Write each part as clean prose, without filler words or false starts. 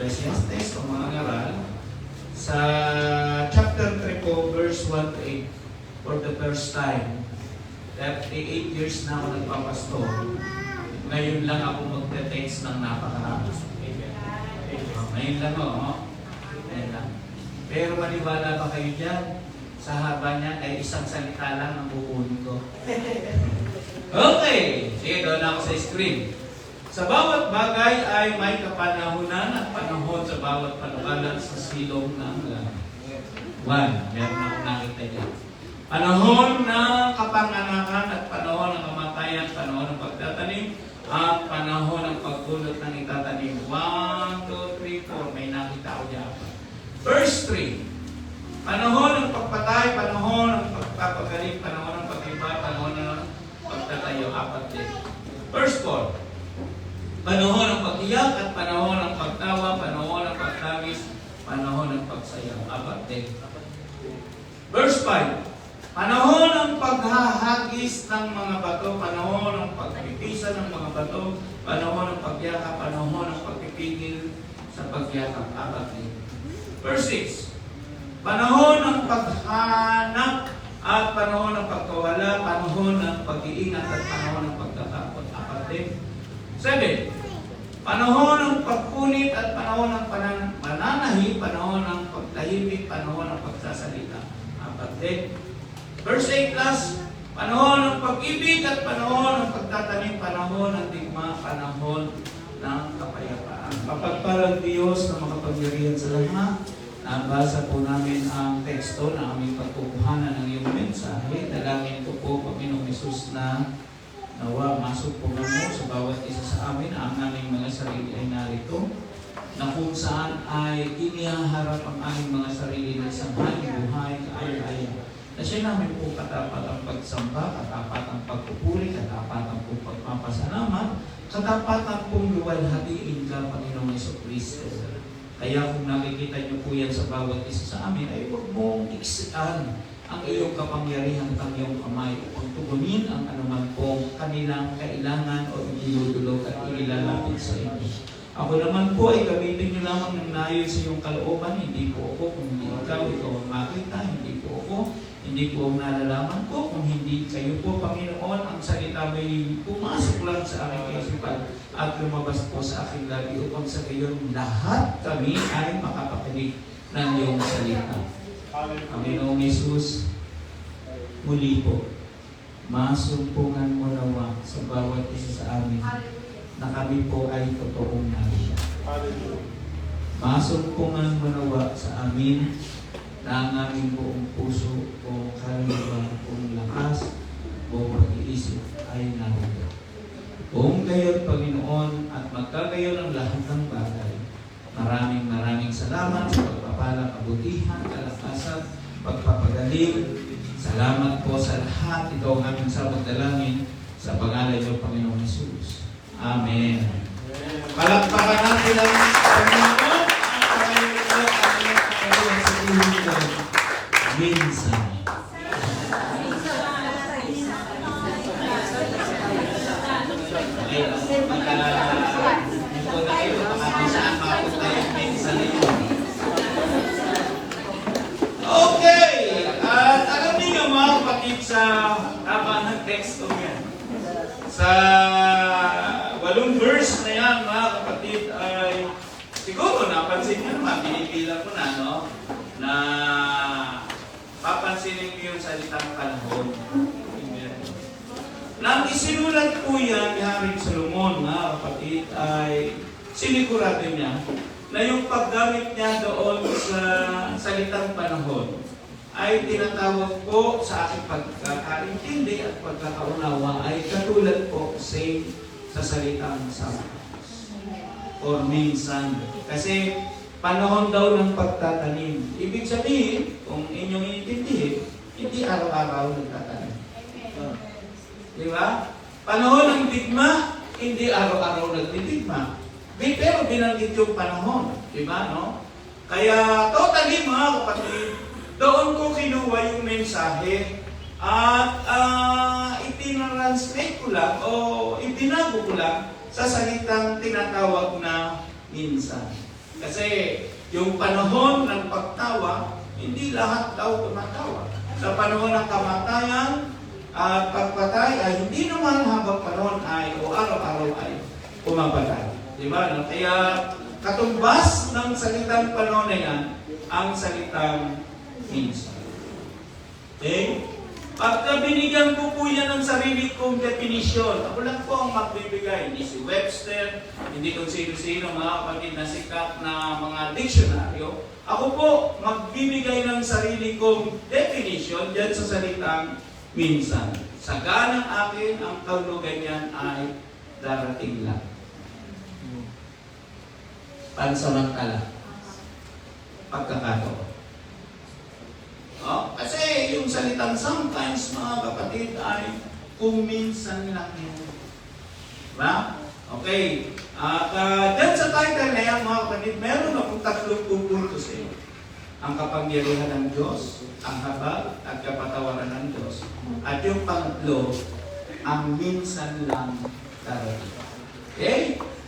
Ecclesiastes o mga ngaral, sa chapter 3 po, verse 1 to 8, for the first time, 38 years na ako nagpapastor. Ngayon lang ako magte-text ng napakarami. Ngayon lang Ngayon lang. Pero maniwala ba kayo dyan? Sa haba niya ay isang salita lang ang bukunin ko. Okay! Sige, doon ako sa screen. Sa bawat bagay ay may kapanahunan at panahon sa bawat panukalan sa silong ng langit. Meron akong nakita dyan. Panahon ng kapanganakan at panahon ng kamatayan, panahon ng pagtatanim, at panahon ng pagdulot ng itatanim. 1, 2, 3, 4. May nakita ako dyan. Verse 3. Panahon ng pagpatay, panahon ng pagpapagaling, panahon ng pag-iba, panahon ng pagtatayo. 4 din. Verse 4. Panahon ng pag-iyak at panahon ng pagtawa, panahon ng pagtawis, panahon ng pagsayaw. 4 din. Verse 5. Panahon ng paghahagis ng mga bato, panahon ng pagpipisa ng mga bato, panahon ng pagyakap, panahon ng pagpipigil sa pagyakap. 4 din. Verse 6. Panahon ng paghanap at panahon ng pagkawala, panahon ng pag-iingat at panahon ng pagtatakot. 4 din. 7. Panahon ng pagpunit at panahon ng pananahi, panahon ng pagtahimik, panahon ng pagsasalita. 4 din. Verse 8 plus, panahon ng pag-ibig at panahon ng pagtatanim, panahon ng digma, panahon ng kapayapaan. Mapagpalang Diyos na makapangyarihan sa lahat, nabasa po namin ang teksto na aming pagkukuhanan ng iyong mensahe. Dalangin ko po, Panginoong Hesus, na nawa masok po mo sa bawat isa sa amin. Ang aming mga sarili ay narito, na kung saan ay inihaharap ang aming mga sarili ng sanghay, buhay, kaaya-aya. Na siya namin po katapat ang pagsamba, katapat ang pagpupuri, katapat ang pagpapasalamat, katapat ang pong luwalhatiin ka, Panginoong Jesucristo. Kaya kung nakikita niyo po yan sa bawat isa sa amin, ay huwag mong iksitan ang iyong kapangyarihan at ang iyong kamay upang tugunin ang anuman pong kanilang kailangan o iduludulog at ilalapit sa inyo. Ako naman po ay gamitin niyo lamang ng nayon sa iyong kalooban. Hindi po ako kung hindi ikaw ang makita, hindi po ako, hindi po ang nalalaman ko. Kung hindi kayo po, Panginoon, ang salita may pumasok lang sa aking kaisipan at lumabas po sa aking labi upang sa gayon lahat kami ay makapakinig ng iyong salita. Panginoong Hesus, muli po, masumpungan mo nawa sa bawat isa sa amin na kami po ay totoong nariyan. Masumpungan mo nawa sa amin na ang aming buong puso, buong kaluluwa, buong lakas, buong pag-iisip ay narito. Buong gayon, Panginoon, at magkagayon ang lahat ng bagay. Maraming salamat sa pagpapala, kabutihan, kalakasan, pagpapagaling. Salamat po sa lahat. Ito ang aming sabag-dalangin sa pangalan ng Panginoong Hesus. Amen. Palakpakan natin ang Panginoon at minsan. Okay! At alam niyo mga kapatid sa tama ng teksto yan. Sa 8 verse na yan, mga kapatid, ay siguro napansin niyo naman, pinipilan ko na, no? Na papansinin niyo yung salitang panahon. Nang isinulat po yan ni Haring Solomon, mga kapatid, ay sinigurado niya na yung paggamit niya doon sa salitang panahon ay tinatawag po sa aking pagkakaintindi at pagkakaunawa ay katulad po sa salitang sometimes or minsan. Kasi panahon daw ng pagtatanim. Ibig sabihin, kung inyong iintindihin, hindi araw-araw nagtatanim. Di ba? Panahon ng digma, hindi araw-araw nagtidigma. Pero binanggit yung panahon. Di ba, no? Kaya, totally mga kapatid, doon ko kinuha yung mensahe at itinranslate ko lang o ibinago ko lang sa salitang tinatawag na minsan. Kasi yung panahon ng pagtawa, hindi lahat daw tumatawa. Sa panahon ng kamatayan at pagpatay ay hindi naman habang panahon ay o araw-araw ay pumapatay. Diba? No? Kaya katumbas ng salitang panahon na yan, ang salitang minsan. Okay? Pagka binigyan ko po yan ng sarili kong definisyon, ako lang po ang magbibigay. Hindi si Webster, hindi kung sino-sino mga kapatid na sikat na mga diksyonaryo. Ako po magbibigay ng sarili kong definisyon dyan sa salitang minsan. Sa ganang akin, ang kahulugan niyan ay darating lang. Pansamantala. Pagkakataon. Kasi yung salitang sometimes, mga kapatid, ay kung minsan lang yun. Diba? Okay. At dyan sa title na yan, mga kapatid, meron akong tatlong pupurto sa iyo. Ang kapangyarihan ng Diyos, ang habag at kapatawaran ng Diyos. At yung pangatlo, ang minsan lang darating. Okay?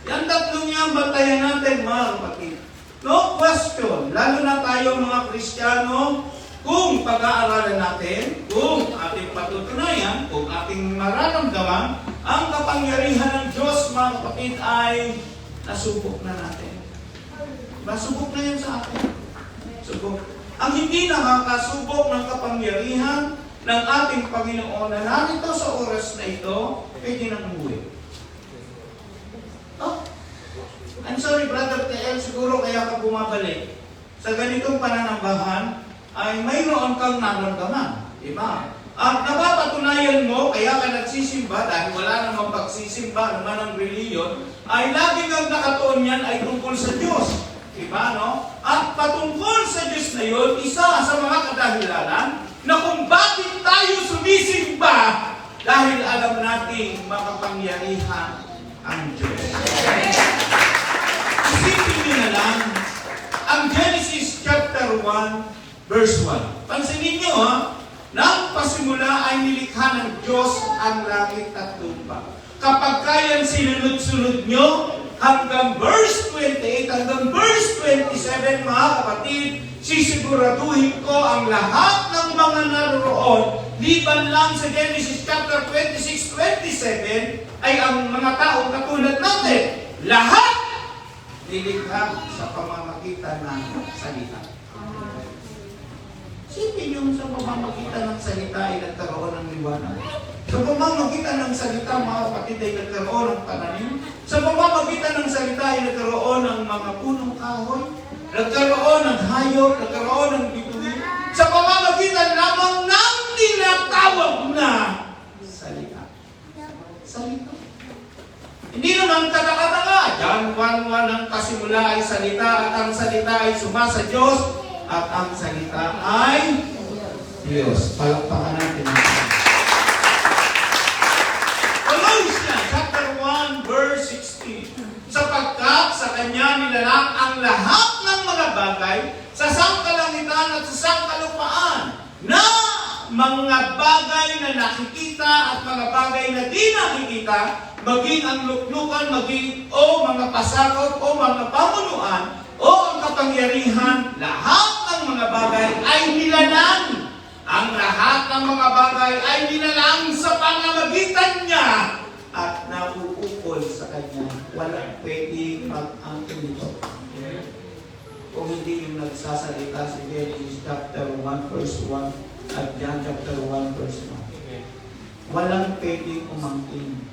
Yan tatlong yan, bantayan natin, mga kapatid. No question, lalo na tayo mga Kristiyano, kung pag-aaralan natin, kung ating patutunayan, kung ating mararamdaman, ang kapangyarihan ng Diyos, mga kapatid, ay nasubok na natin. Nasubok na yan sa atin. Subok. Ang hindi nakakasubok ng kapangyarihan ng ating Panginoon na narito sa oras na ito, pwede nang umuwi. Oh, I'm sorry, Brother TL, siguro kaya ka bumabalik. Sa ganitong pananambahan, ay mayroon kang naramdaman. Diba? At napapatunayan mo, kaya ka nagsisimba, dahil wala namang pagsisimba naman ng reliyon, ay lagi kang nakatuon yan ay tungkol sa Diyos. Diba, no? At patungkol sa Diyos na yun, isa sa mga kadahilanan na kung bakit tayo sumisimba, dahil alam nating makapangyarihan ang Diyos. Isipin nyo na lang, ang Genesis chapter 1, verse 1. Pansinin nyo nang pasimula ay nilikha ng Diyos ang langit at lupa. Kapag kayan sinunod-sunod nyo, hanggang verse 28, hanggang verse 27, mga kapatid, sisiguraduhin ko ang lahat ng mga naroroon, liban lang sa Genesis chapter 26, 27, ay ang mga taong katulad natin. Lahat nilikha sa pamamagitan ng salita. Sipin yung sa pamamagitan ng salita ay nagkaroon ng liwanag. Sa pamamagitan ng salita, mga kapatid, ay nagkaroon ng pananim. Sa pamamagitan ng salita ay nagkaroon ng mga punong kahoy. Nagkaroon ng hayop, nagkaroon ng bituin. Sa pamamagitan lamang ng tinatawag na salita. Salita. Hindi naman kataka-taka. John 1:1 ang kasimula ay salita at ang salita ay sumasa Diyos. At ang salita ay Diyos. Palakpakan natin. Colossians chapter 1 verse 16. Sapagkat sa Kanya nilalang ang lahat ng mga bagay sa sangkalangitan at sa sangkalupaan na mga bagay na nakikita at mga bagay na di nakikita, maging ang luklukan, maging o mga pasakot o mga pamunuan o ang kapangyarihan, lahat ng mga bagay ay nilalang. Ang lahat ng mga bagay ay nilalang sa pamamagitan niya at nauukol sa Kanya. Walang pwedeng mag-angkin nito. Kung hindi yung nagsasalita si Genesis chapter 1 verse 1 at John chapter 1 verse 1. Walang pwedeng umangkin.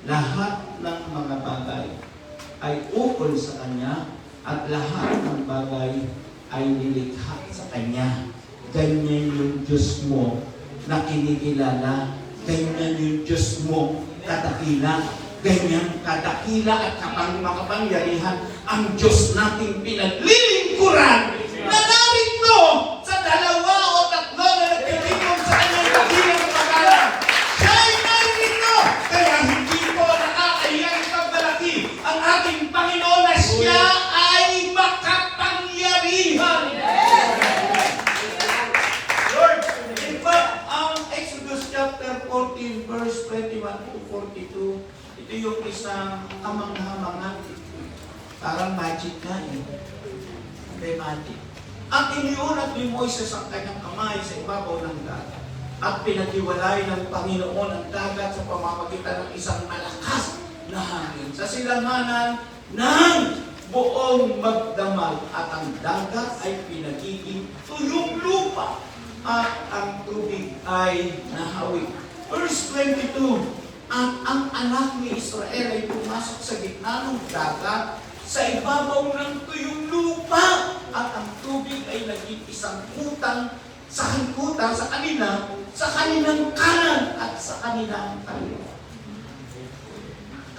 Lahat ng mga bagay ay ukol sa Kanya at lahat ng bagay ay nilikha sa Kanya. Ganyan yung Diyos mo na kinikilala. Ganyan yung Diyos mo kadakila. Ganyan kadakila at makapangyarihan ang Diyos nating pinaglilingkuran na narito sa dalawa o tatlo na nagtitingkong sa kanyang kabilang pangalan. Siya ay narito. Kaya hindi ko nakakayang ipagmalaki ang ating Panginoon na siya ay makapangyarihan. Lord, in fact, ang Exodus chapter 14 verse 21 to 42, ito yung isang kamangha-mangha. Parang magic nga eh. Hindi magic. At iniunat ni Moises ang kanyang kamay sa ibabaw ng dagat. At pinaghiwalay ng Panginoon ang dagat sa pamamagitan ng isang malakas na hangin sa silanganan ng buong magdamag. At ang dagat ay pinagiging tuyong lupa at ang tubig ay nahawig. Verse 22, at ang anak ni Israel ay pumasok sa gitna ng dagat sa ibabaw ng tuyong lupa at ang tubig ay naging isang kutang sa hangkutan sa kanila, sa kanilang kanan at sa kanilang kaliwa.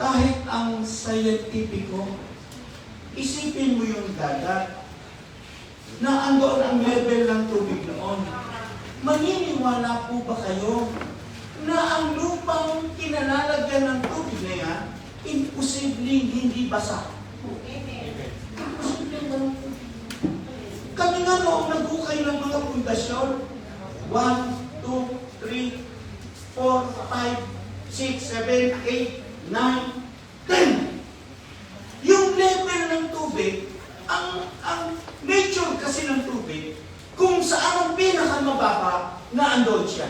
Kahit ang scientifico, isipin mo yung dagat na andoon ang level ng tubig noon. Maniniwala po ba kayo na ang lupang kinalalagyan ng tubig na yan, imposibleng hindi basa? Imposibleng walang tubig. Kami nga noong naghukay ng mga pundasyon, 1, 2, 3, 4, 5, 6, 7, 8, 9, 10. Yung level ng tubig, ang nature kasi ng tubig, kung saan ang pinakamababa na andon siya.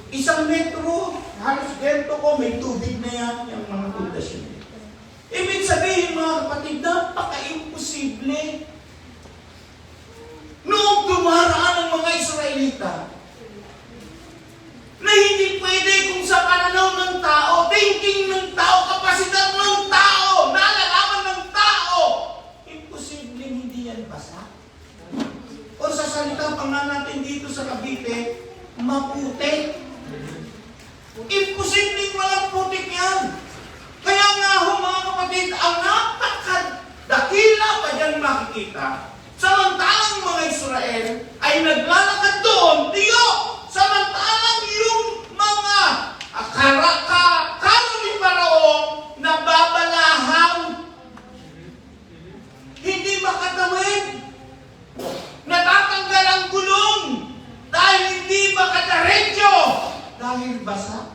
1 metro, halos ganito ko, may tubig na yan, yung mga pundasyon. Ibig sabihin mga kapatid, napaka-imposible. Noong dumaraan ang mga Israelita, na hindi pwede kung sa pananaw ng tao, thinking ng tao, kapasidad ng tao, nalalaman ng tao, imposible hindi yan basa. O sa salita pa nga natin dito sa Cavite, maputi. Imposibleng walang putik yan. Kaya nga ho mga kapatid, ang napakadakila pa dyan makikita. Samantalang mga Israel ay naglalakad doon, tiyo! Samantalang yung mga karo ni Parao na babalahaw, hindi makatawid. Natatanggal ang gulong dahil hindi makadaretso. Dahil basa.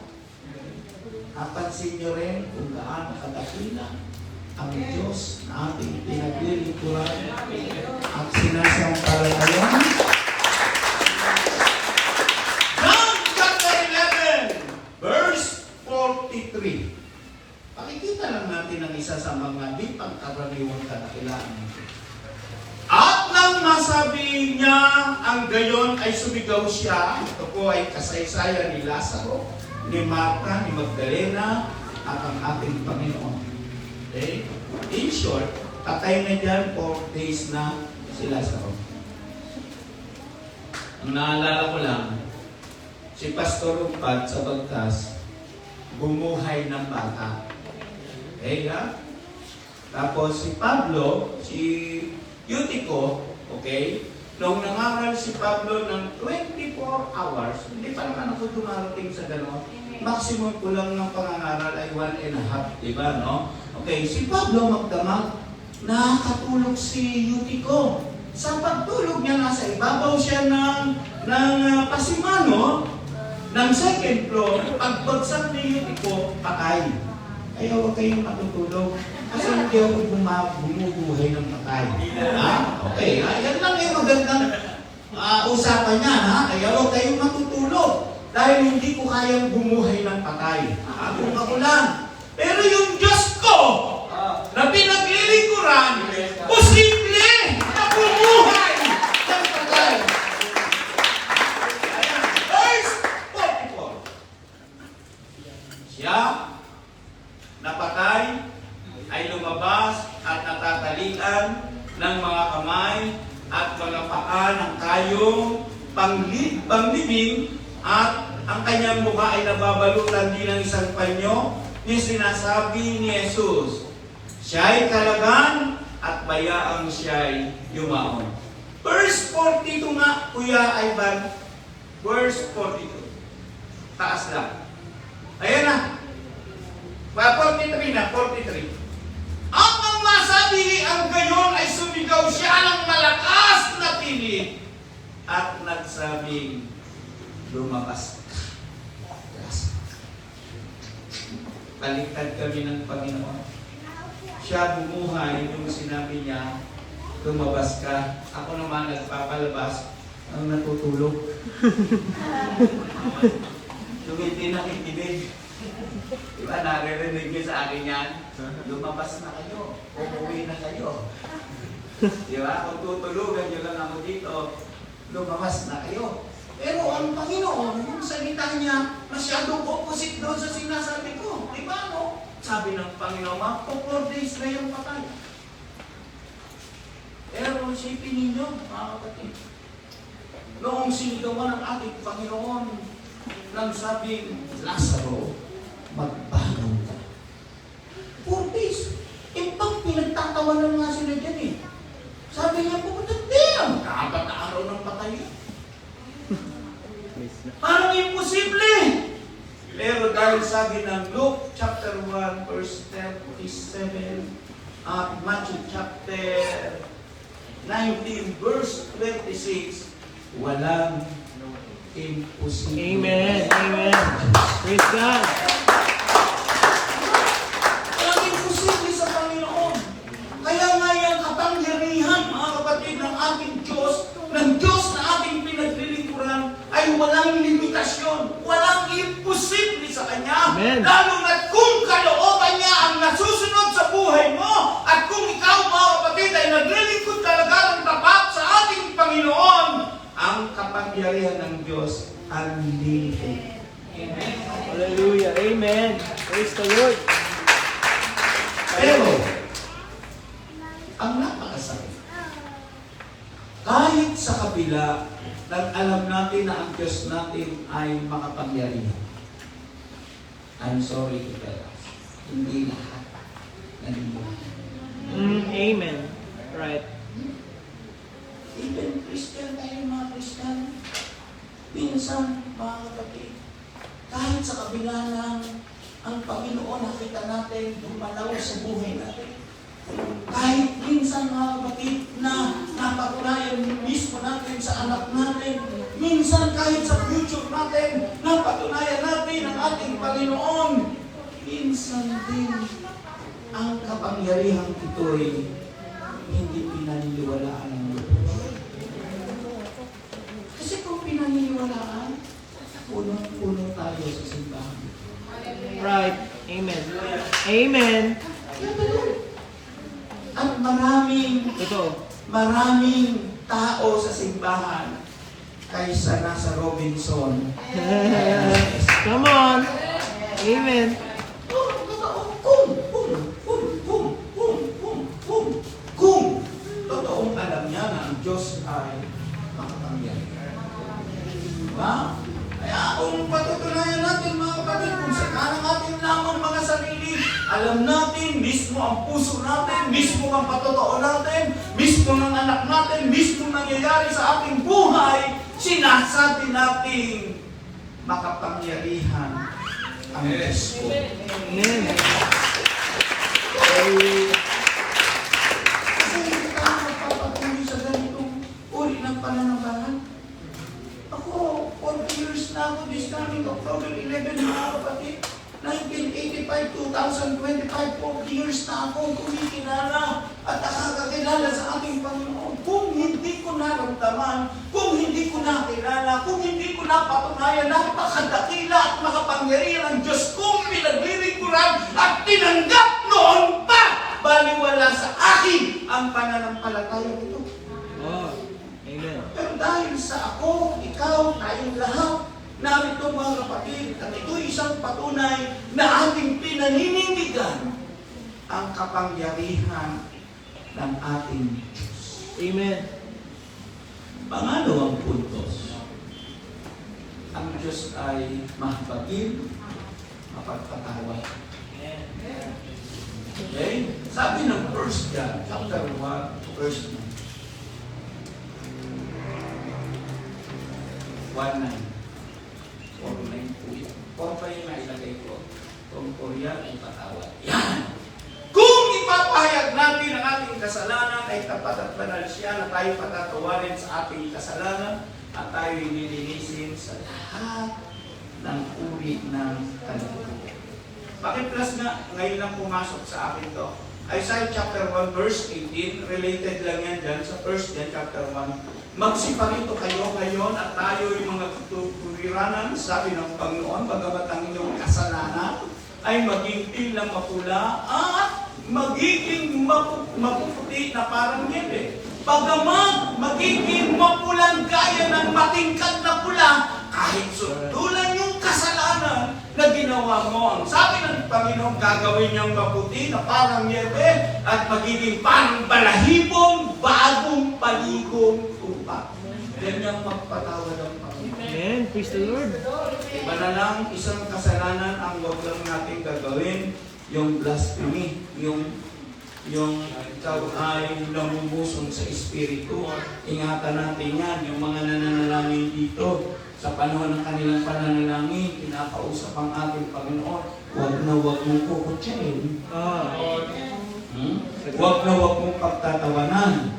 Napansin niyo rin kung gaano kadakila ang Diyos na ating pinaglilingkuran at sinasampalatayan. John chapter 11, verse 43. Pakikita lang natin ang isa sa mga di pangkaraniwang kadakilaan. At nang masabi niya ang gayon ay sumigaw siya. Ito po ay kasaysayan ni Lazaro, ni Marta, ni Magdalena, at ang ating Panginoon. Okay? In short, patay na dyan 4 days na si Lazaro. Ang naalala ko lang, si Pastor Upad sa Bagtas, bumuhay ng bata. Okay, ha? Tapos si Pablo, si Eutico, okay, nung nangaral si Pablo ng 24 hours, hindi pa naman ako dumarating sa gano'n. Maximum ko lang ng pangangaral ay 1.5, diba, no? Okay, si Pablo magdamag, nakakatulog si Eutico. Sa pagtulog niya, nasa ibabaw siya ng pasimano, ng second floor, pagbagsak ni Eutico, patay. Kaya huwag kayong matutulog. Kasi hindi ako bumubuhay ng patay. Ha? Okay, ha? Yan lang yung magandang usapan niya, ha? Kaya huwag kayong matutulog. Dahil hindi ko kayang bumuhay ng patay. Kung ako lang. Pero yung Diyos ko, na pinaglilingkuran, posible na bumuhay ng patay. Verse 44. Siya, napatay, ay lumabas at natatalian ng mga kamay at mga paa ng kayong panglibing at ang kanyang mukha ay nababalutan din ng isang panyo ni sinasabi ni Jesus, siya'y kalagan at bayaang siya'y yumaon. Verse 42 nga, Kuya Ivan. Verse 42. Taas lang. Ayan na. 43 na, 43. At nang masabi ang gayon ay sumigaw siya ng malakas na tinig at nagsabing, lumabas ka. Baliktad kami ng Panginoon. siya bumuhay, yung sinabi niya, lumabas ka. Ako naman nagpapalabas, ang natutulog. Yung hindi nakikinig. Diba, naririnig niyo sa akin yan? Lumabas na kayo. Umuwi na kayo. Diba? Kung tutulugan niyo lang ako dito, lumabas na kayo. Pero ang Panginoon, yung salita niya, masyadong opposite doon sa sinasabi ko. Diba, no? Sabi ng Panginoon, mga 4 days na yung patay. Pero isipin ninyo, mga kapatid, noong sinigawan ng ating Panginoon, nang sabing, Lazaro, magbangon ka. 4 days. Pang pinagtatawanan nga sila dyan eh. Sabi niya, pupunta din. Kapat na araw ng patay. Parang imposible. Pero dahil sabi ng Luke chapter 1 verse 37 at Matthew chapter 19 verse 26, walang imposible. Amen. Amen. Praise God. Walang imposible sa Panginoon. Kaya nga yung kapangyarihan, mga kapatid, ng ating Diyos, ng Diyos na ating pinaglilingkuran, ay walang limitasyon. Walang imposible sa Kanya. Amen. Lalo na kung kalooban niya ang nasusunod sa buhay mo, at kung ikaw, mga kapatid, ay naglilingkod talaga ng tapat sa ating Panginoon, ang kapangyarihan ng Diyos unlimited. Amen. Hallelujah. Amen. Praise the Lord. Pero, ang napakasakit, kahit sa kabila, alam natin na ang Diyos natin ay makapangyarihan. I'm sorry to tell us, hindi lahat naniniwala. Amen. Right. Even Christian tayo, mga Christian, minsan, mga kapatid, kahit sa kabila ng ang Panginoon nakita natin dumalaw sa buhay natin. Kahit minsan, mga kapatid, na napatunayan mismo natin sa anak natin, minsan kahit sa future natin, napatunayan natin ang ating Panginoon, minsan din ang kapangyarihang ito'y hindi pinaniniwalaan ng Diyos. Kasi kung pinaniniwalaan, puno-puno tayo sa simbahan. Right. Amen. Amen. At maraming Ito. tao sa simbahan kaysa nasa Robinson. Come on. Amen. Kung totoong alam niya na ang Diyos ay makapangyarihan. Diba? Kaya kung patutunayan natin, mga kapatid, kung sakalang atin lamang mga sarili, alam natin, mismo ang puso natin, mismo ang patotoo natin, mismo ng anak natin, mismo nangyayari sa ating buhay, sinasabi natin, makapangyarihan ang Diyos ko. Amen. Kasi hindi tayo magpapatuloy sa ganitong uri ng pananampalataya. Ako, 40 years na ako, this coming October 11, mga kapatid. 1985, 2025, 40 years na akong kumikilala at nakakakilala sa ating Panginoon. Kung hindi ko naramdaman, kung hindi ko nakilala, kung hindi ko napatunayan, napakadakila at makapangyarihan ang Diyos kong pinaglilingkuran at tinanggap noon pa, baliwala sa akin ang pananampalataya nito. Oh. Amen. Pero dahil sa ako, ikaw, tayong lahat, narito mga kapatid, at ito'y isang patunay na ating pinaninindigan ang kapangyarihan ng ating Diyos. Amen. Pangalawang puntos, ang Diyos ay mahabagin, mapagpatawad. Okay? Sabi ng 1 John, chapter 1, verse 9. 1:9. 4:9 po yan. 4 pa yung nailagay ko. Kung Korea ay patawad. Yan! Kung ipapahayag natin ang ating kasalanan, ay tapat at banal siya na tayo patatawarin sa ating kasalanan at tayo nilinisin sa lahat ng uri ng kalikutan. Bakit plus nga, ngayon lang pumasok sa akin to? Isaiah chapter 1 verse 18, related lang yan dyan sa 1 John chapter 1. Magsiparito kayo ngayon at tayo yung mga tutuliranan, sabi ng Panginoon, bagamat ang inyong kasalanan ay maging tilang mapula at magiging mapuputi na parang niebe. Bagamat magiging mapulang gaya ng matingkad na pula, kahit sundulan yung kasalanan na ginawa mo, ang sabi ng Panginoon, gagawin niyang maputi na parang niebe at magiging parang balahibong bagong paligong tupa. Yan yung magpatawad ang Panginoon. Amen. Praise the Lord. Iba na lang, isang kasalanan ang huwag lang natin gagawin, yung blasphemy, yung ikaw ay namumusong sa Espiritu. Ingatan natin yan, yung mga nananalangin dito, sa panahon ng kanilang pananalangin, kinakausap ang ating Panginoon, huwag na huwag mong kukutsain. Huwag na huwag mong pagtatawanan.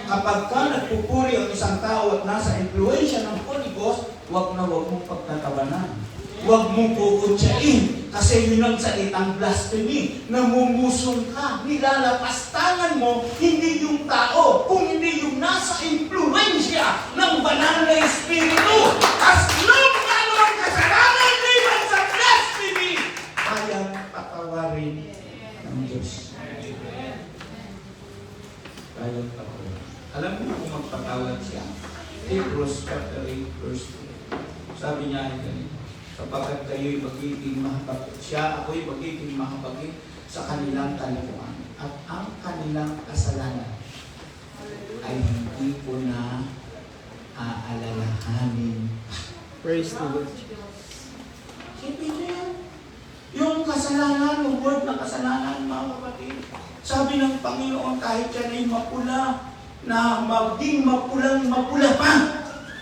Kapag ka nagpupuri ang isang tao at nasa influensya ng Holy Ghost, huwag na huwag mong pagtatawanan. Huwag mong kukutsain kasi yun ang salitang blasphemy. Namumusong ka, nilalapastangan mo, hindi yung tao, kung hindi yung nasa influensya ng banal na Espiritu. As long na ano ang kasalanan, liban sa blasphemy, kayang patawarin ng Diyos. Kayang patawarin. Alam mo kung magpatawad siya? Hebrews chapter 8 verse 2. Sabi niya ay ganito, sapagkat kayo'y magiging mahabagin. Siya, ako'y magiging mahabagin sa kanilang kalikuan. At ang kanilang kasalanan ay hindi ko na aalalahanin. Praise the Lord. Sipin niyo yan. Yung kasalanan, yung word na kasalanan, mga kapatid. Sabi ng Panginoon, kahit yan ay mapula, na maging mapulang mapula pa.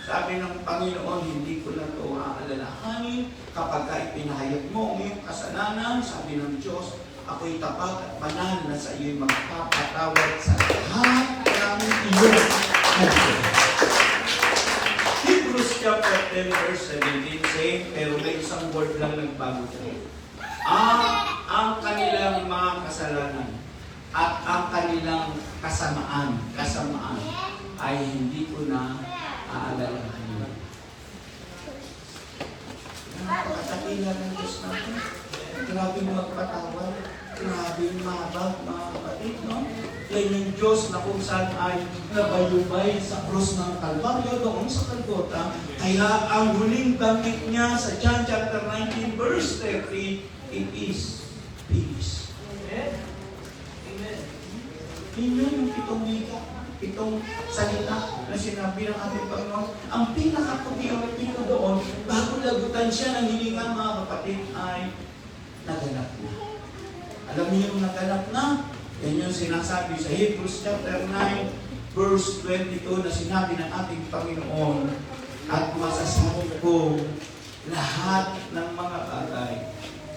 Sabi ng Panginoon, hindi ko na ito aalalahanin kapag ipinahayag mo ang iyong kasalanan. Sabi ng Diyos, ako'y tapat at banal na sa iyo'y magpapatawad sa lahat ng iyong kasalanan. Hebrews chapter 10 verse 17 say, pero may isang word lang nagbago dyan. Ang kanilang mga kasalanan at ang kanilang kasamaan ay hindi ko na aalalahanin. Napakatila ng Diyos natin. Grabe magpatawad. Grabe mabag, mga kapatid, no? Yan yung Diyos na kung saan ay nabayubay sa krus ng Kalbaryo doon sa Kalgota. Kaya ang huling damit niya sa John chapter 19 verse 30, it is peace. Amen. Yun yung pitong wika, pitong salita na sinabi ng ating Panginoon. Ang pinakaputi o pito doon, bago lagutan siya ng hilingan, mga kapatid, ay naganap na. Alam niyo yung naganap na? Yan yung sinasabi sa Hebrews chapter 9, verse 22 na sinabi ng ating Panginoon, at masasabi ko lahat ng mga bagay.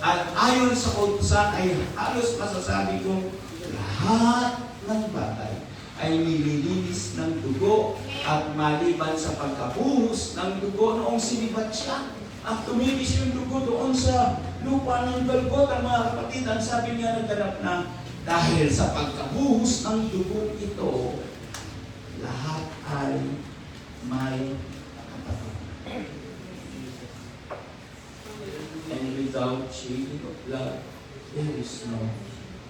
At ayon sa kautusan ay halos masasabi ko lahat ng bagay ay nililinis ng dugo at maliban sa pagkabuhos ng dugo noong sinibat siya. At tumilis yung dugo doon sa lupa ng Golgotha, mga kapatid. Ang sabi niya naganap na dahil sa pagkabuhos ng dugo ito, lahat ay may kapatid. And without shedding of blood, there is no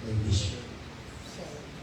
remission.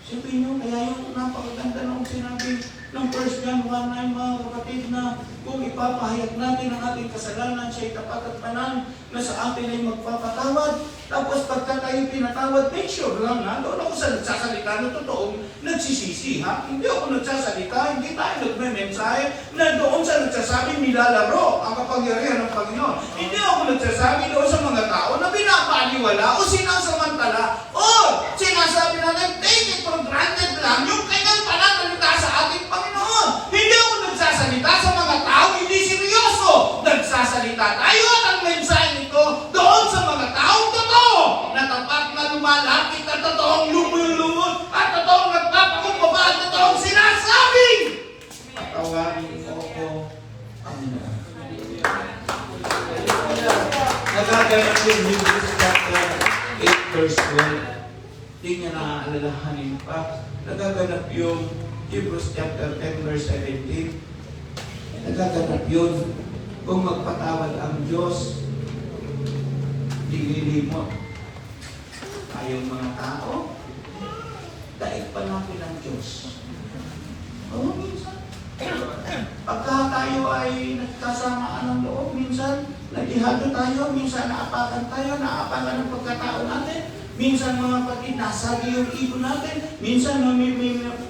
Siyempre nyo, kaya yung napakaganda nung sinabi ng 1 John 1:9, mga kapatid, na kung ipapahayag natin ang ating kasalanan, siya'y tapat at banal na sa atin ay magpapatawad. Tapos pagka tayo pinatawad, make sure lang na doon ako sa nagsasalita na totoong nagsisisi. Ha? Hindi ako nagsasalita, hindi tayo nagme-mensahe na doon sa nagsasabing nilalaro ang kapangyarihan ng Panginoon. Hindi ako nagsasabi doon sa mga tao na binabaliwala o sinasamantala o sinasabi natin, take it for granted lang yung kanyang pananalita sa ating Panginoon. Hindi ako nagsasalita sa mga tao hindi seryoso. Nagsasalita tayo at ang mensahe nito doon sa mga taong totoo na tapat na lumalapit at totoong lumulunod at totoong nagpapakumbaba at totoong sinasabing patawarin mo ako, Panginoon. Nagaganap yung Hebrews chapter 8 verse 12. Hindi niya naaalalahanin pa. Nagaganap yung Hebrews chapter 10 verse 17. Nagaganap yun. Kung magpatawad ang Diyos, di lilimot. Tayong mga tao, daig pa natin ang Diyos. Oo, minsan. Pagka tayo ay nagkasamaan ng loob, minsan nagihado tayo, minsan naapakan tayo, naapakan ng pagkatao natin. Minsan mga kapatid, nasagi yung ego natin. Minsan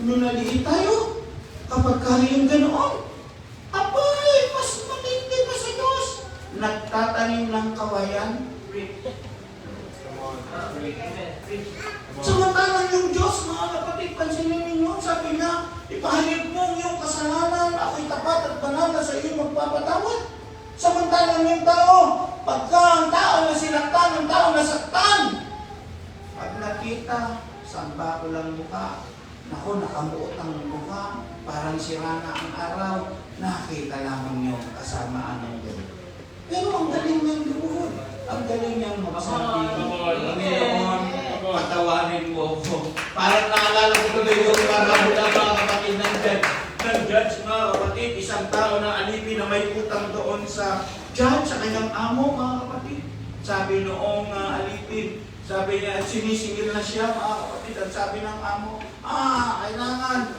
minaliit tayo. Kapag kaya yung ganoon, abay, mas matindi pa sa Diyos. Nagtatanim ng kawayan. Samantalang yung Diyos, mga kapatid, pansinin ninyo, sabi niya, ipahayag mo yung kasalanan, ako'y tapat at banal na sa iyo magpapatawad. Samantalang yung tao, pagka ang tao na sinaktan, ang tao na saktan, pag nakita, samba ko lang mukha, naku, nakamuot ang mukha, parang sira na ang araw, nakita lamang yung kasamaan ng Diyos. Pero ang galing niyang lumuhod, ang galing niyang magsabi, Panginoon, patawarin mo ako. Parang naalala ko tuloy yung parabula mga kapatid ng judge, mga kapatid, isang tao na alipin na may utang doon sa judge, sa kanyang amo, mga kapatid. Sabi noong alipin, sabi niya, sinisingil na siya, mga kapatid, at sabi ng amo, kailangan,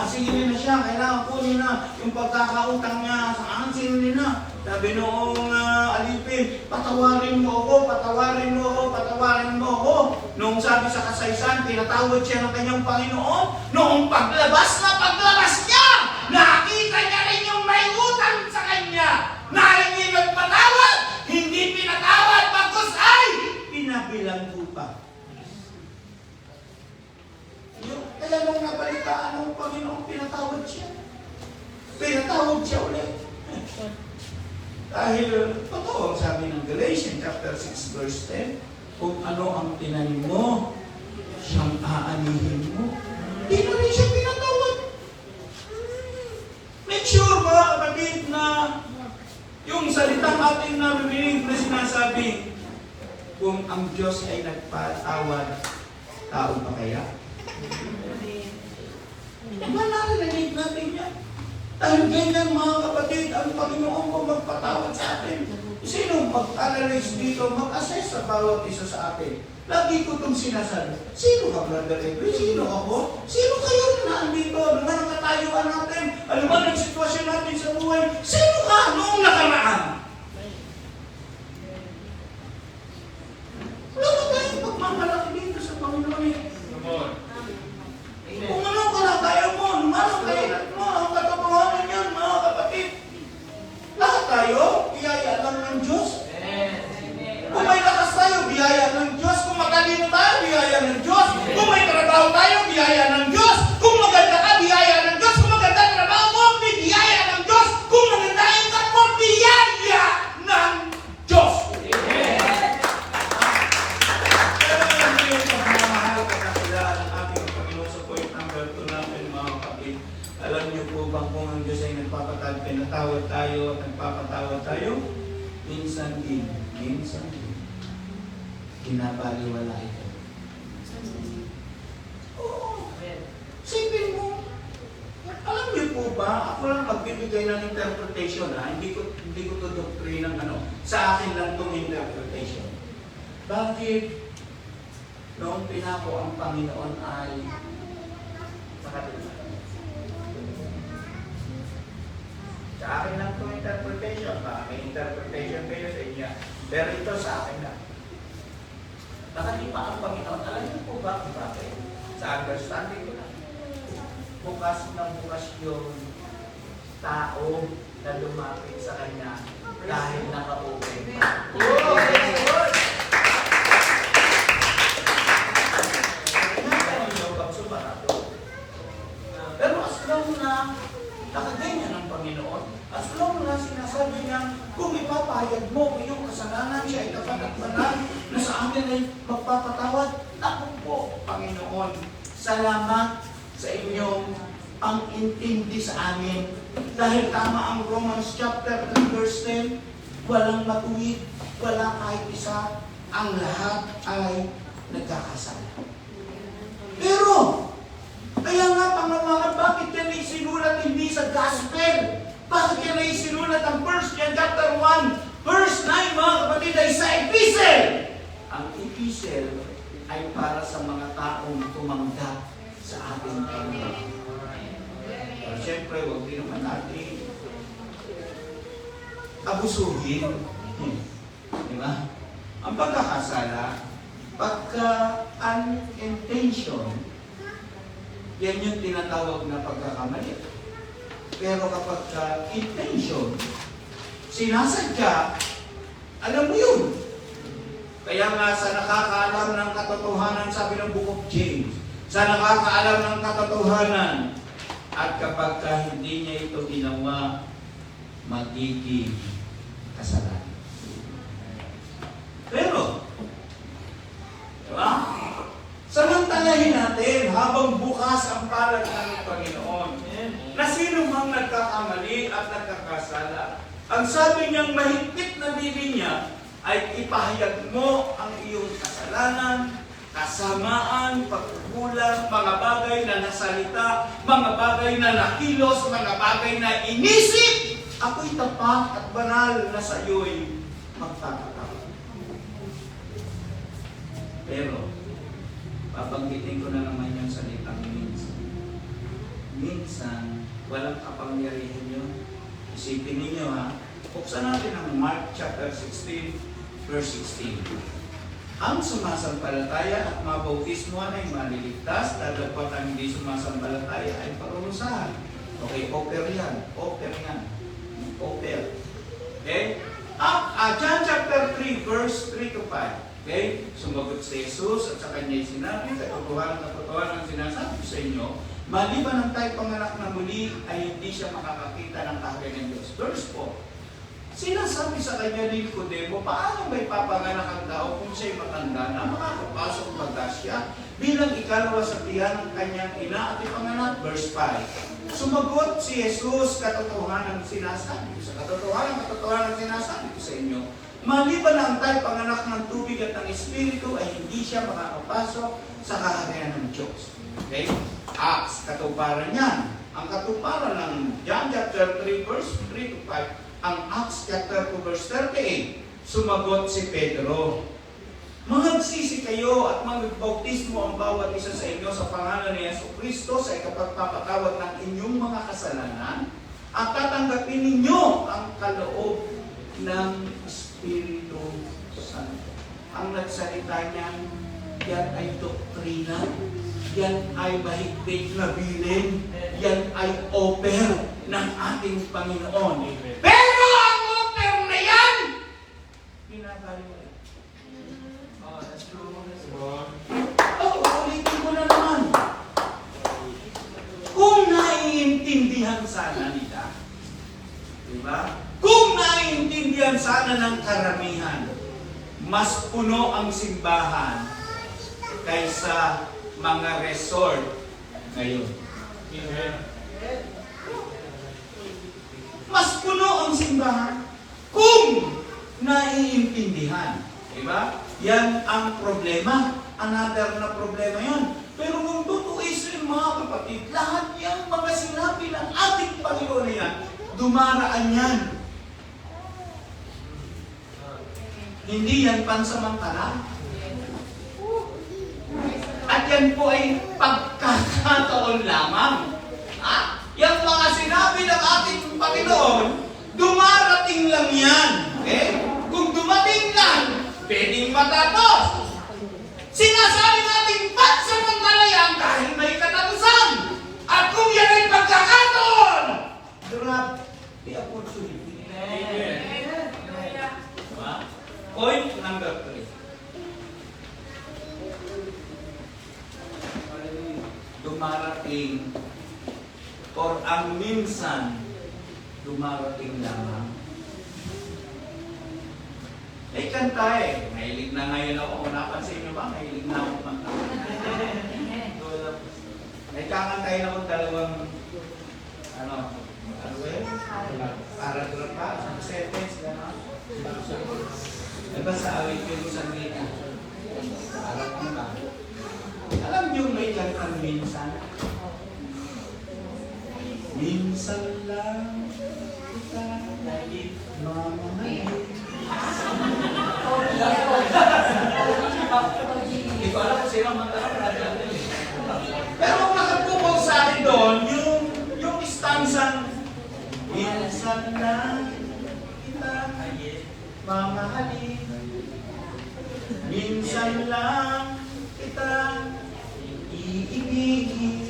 singilin na siya, kailangan kunin na yung pagkakautang niya sa akin, singilin na. Sabi noong alipin, patawarin mo ako, patawarin mo ako, patawarin mo ako. Noong sabi sa kasaysayan, pinatawad siya ng kanyang Panginoon. Noong paglabas niya, nakita niya rin yung may utang sa kanya. Na hindi nagpatawad, hindi pinatawad, bagkus ay pinabilang pa. Kaya nung nabalitaan ng Panginoon, pinatawad siya. Pinatawad siya ulit. Dahil totoo, sabi ng Galatians chapter 6 verse 10, kung ano ang tinanim mo, siyang aanihin mo. Hindi na rin siya pinatawad. Make sure mga kapatid na yung salitang ating narinig na sinasabi, kung ang Diyos ay nagpatawad, tao pa kaya? Narinig natin yan. Dahil ganyan mga kapatid, ang Panginoon ko magpatawad sa atin. Sino mag-analyze dito, mag-assess sa bawat isa sa atin? Lagi ko itong sinasabi. Sino ka, Brother Edwin? Sino ako? Sino kayo na nandito? Ano na nakatayuan natin? Ano ba ang sitwasyon natin sa buhay? Sino ka noong nakaraan? Wala ka tayong pagmamalaki dito sa Panginoon. Kung ano kalagayo mo, lumanong kayo mo, ang katotohanan yan, mga kapatid. Lahat tayo, biyaya lang ng Diyos. Kung may lakas tayo, biyaya ng Diyos. Kung matalino tayo, biyaya ng Diyos. Kung may trabaho tayo, biyaya ng Diyos. Kung maganda ka, biyaya ng Diyos. Kung maganda trabaho mo, biyaya ng Diyos. Kung maganda income mo, biyaya ng Diyos. Alam niyo po bang kung ang Diyos ay nagpapatawad, pinatawad tayo at nagpapatawad tayo? Minsan din, binabaliwala ito. Oo. Sipin mo. Alam niyo po ba, ako lang magbibigay ng interpretation, hindi ko to doctrine ng sa akin lang itong interpretation. Bakit noong pinako ang Panginoon ay sa kanila? Sa akin lang itong interpretation. May interpretation kayo sa inyo. Pero ito sa akin lang. Nakalipa ang Panginoon. Alam niyo po ba kung bakit? Sa understanding ko lang. Bukas ng bukas yung tao na lumapit sa Kanya dahil naka-open. Pero as long na nakaganyan ang Panginoon, as long na sinasabi niya, kung ipapahayag mo iyong kasalanan, siya ay tapat at banal, na sa amin ay magpapatawad, ako po, Panginoon, salamat sa inyong pang-intindi sa amin. Dahil tama ang Romans chapter 3 verse 10, walang matuwid, wala kahit isa, ang lahat ay nagkakasala. epistle. Ang epistle ay para sa mga taong tumanggap sa ating Panginoon. Pero siyempre, huwag din naman natin abusuhin. Di ba? Ang pagkakasala, pagka unintention, yan yung tinatawag na pagkakamali. Pero kapag intention, sinasadya, alam mo yun. Kaya nga sa nakakaalam ng katotohanan, sabi ng Book of James, sa nakakaalam ng katotohanan, at kapag hindi niya ito ginawa, magiging kasalanan. Pero, diba? Samantalahin natin habang bukas ang palad ng Panginoon na sino mang nagkakamali at nagkakasala. Ang sabi niyang mahigpit na bibig niya ay ipahayag mo ang iyong kasalanan, kasamaan, pagkukulang, mga bagay na nasalita, mga bagay na nakilos, mga bagay na inisip. Ako'y tapat at banal na sa iyo'y magtatatawa. Pero, babanggitin ko na naman yung salitang minsan. Minsan, walang kapangyarihan yun. Isipin ninyo ha, buksan natin ang Mark chapter 16, verse 16. Ang sumasampalataya at mabautismuhan ay maliligtas, dadapat ang hindi sumasampalataya ay parurusahan. Okay, offer yan. Offer yan. Offer. Okay? John chapter 3, verse 3 to 5. Okay? Sumagot si Jesus at sa kanya'y sinabi, katotohanan ang sinasabi sa inyo, maliban ang tayo panganak na muli ay hindi siya makakakita ng kaharian ng Diyos. Verse 4. Sinasabi sa kanya ni Nicodemo, paano may papanganak ang tao kung siya'y matanda na makakapasok baga siya bilang ikalawa sa tiyan ng kanyang ina at ipanganak? Verse 5. Sumagot si Jesus, katotohanan ang sinasabi ko sa katotohanan ang sinasabi ko sa inyo, maliban na ang tayo panganak ng tubig at ng Espiritu ay hindi siya makakapasok sa kaharian ng Diyos. Okay? Acts, katuparan yan. Ang katuparan ng John chapter 3 verse 3 to 5, ang Acts chapter 2 verse 38, sumagot si Pedro, magsisi kayo at magbautismo ang bawat isa sa inyo sa pangalan ni Jesucristo sa ikapagpapatawad ng inyong mga kasalanan at tatanggapin ninyo ang kaloob ng Espiritu Santo. Ang nagsalita niyan, yan ay doktrina, yan ay mahigpit na bilin, yan ay offer ng ating Panginoon. Pero ang offer na yan, binabaliwala. Ulitin ko na naman. Kung naiintindihan sana nila, diba? Kung naiintindihan sana ng karamihan, mas puno ang simbahan kaysa mga resort ngayon. Mas puno ang simbahan kung naiintindihan. Diba? Yan ang problema. Another na problema yan. Pero kung tutuisin mga kapatid, lahat yung mga sinabi ng ating Panginoon na yan, dumaraan yan. Hindi yan pansamantala. At yan po ay pagkakataon lamang. Yung mga sinabi ng ating Panginoon, dumarating lang yan. Okay? Kung dumating lang, pwedeng matapos. Sinasabi natin pansamantala yan dahil may katapusan. At kung yan ay pagkakataon, grab the opportunity. Diba? Point number 3. Dumarating or ang minsan dumarating lamang. Kanta eh. Mahilig na ngayon ako. Napansin nyo ba? Mahilig na ako kumanta. Nagkakantayin ako dalawang paragraph pa, isang sentence, gano'n. Diba sa awit yung isang lita? Parang kanta. Alam nyo may kantang minsan? Minsan lang kita naging mamamahal. sila magkakaroon. Pero ang nakapukol sa akin doon, yung stanzang, minsan lang kita mamahalin, minsan lang kita iibigin.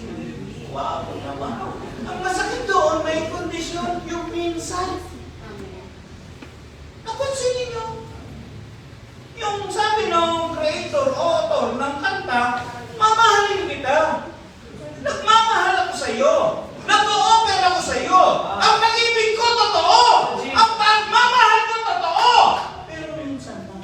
Wow naman. Ang masakit doon, may kondisyon, yung minsan. Napansin ninyo? Yung sabi ng creator, author ng kanta, mamahalin kita. Nagmamahal ako sa iyo. Nag-o-offer ako sa iyo. Ang pag-ibig ko totoo. Ang pagmamahal ko totoo. Pero minsan na.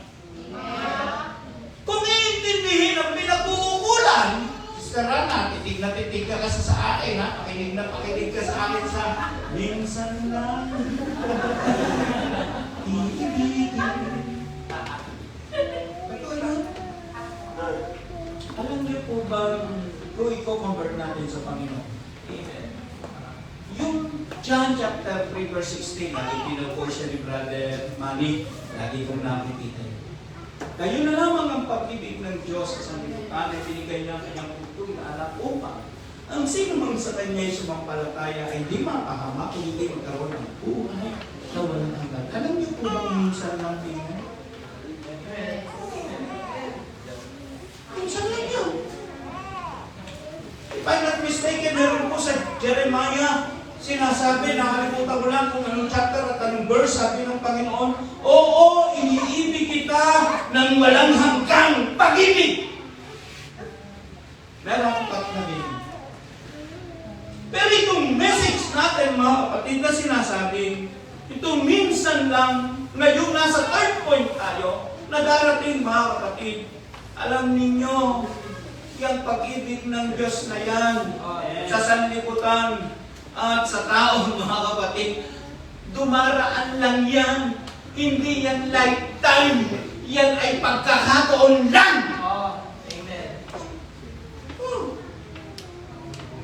Kung iintindihin ang pinag-uukulan, Sister Rana, titig na titig ka kasi sa akin, ha? Pakinig na pakinig ka sa akin sa minsan lang. Iibigin. Alam niyo po ba, kung i-convert natin sa Panginoon? Amen. Yung John chapter 3 verse 16, pinag-po siya ni Brother Manny, lagi kong nakikita yun. Kayo na lamang ang pag-ibig ng Diyos sa sanlibutan ay binigay niya ang kanyang putong na anak upang ang sino mang sa kanya ay sumampalataya ay hindi mapahama kung hindi magkaroon ng buhay na walang hanggan. Alam niyo po bang minsan lang din yan? Minsan lang yun. If I'm not mistaken, meron po sa Jeremiah, sinasabi, nakalimutan ko lang kung anong chapter at anong verse, sabi ng Panginoon, oo, iniibig kita ng walang hanggang pag-ibig. Meron akong pag-ibig. Pero itong message natin, mga kapatid, na sinasabi, itong minsan lang, ngayon nasa third point tayo, na darating, mga kapatid, alam ninyo, yung pag-ibig ng Diyos na yan, sa sanlibutan at sa tao, mga kapatid, dumaraan lang yan. Hindi yan lifetime. Yan ay pagkakataon lang. Amen.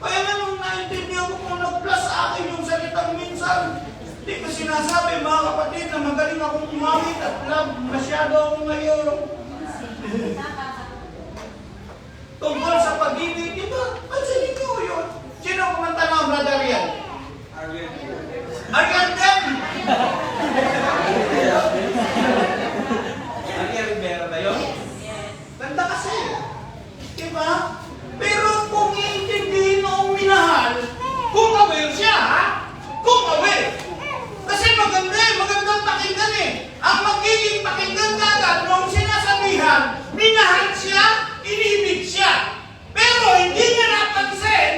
Kaya nga nung naintindihan ko kung nag-plus sa akin yung salitang minsan, hindi ko sinasabi, mga kapatid, na magaling akong umawit at love, masyado akong ngayon. Tungkol sa pag-ibig, di ba? Pansinin ko yun. Sino ang kumanta ng Brother Ariel? Ariel din! Ariel Rivera ba yun? Ganda kasi. Di ba? Pero kung iintindihin mo ang minahal, kung aware siya, ha? Kung aware. Kasi magandang pakinggan eh. Ang magiging pakinggan agad nung sinasabihan, minahal siya, inibig siya. Pero hindi niya napansin,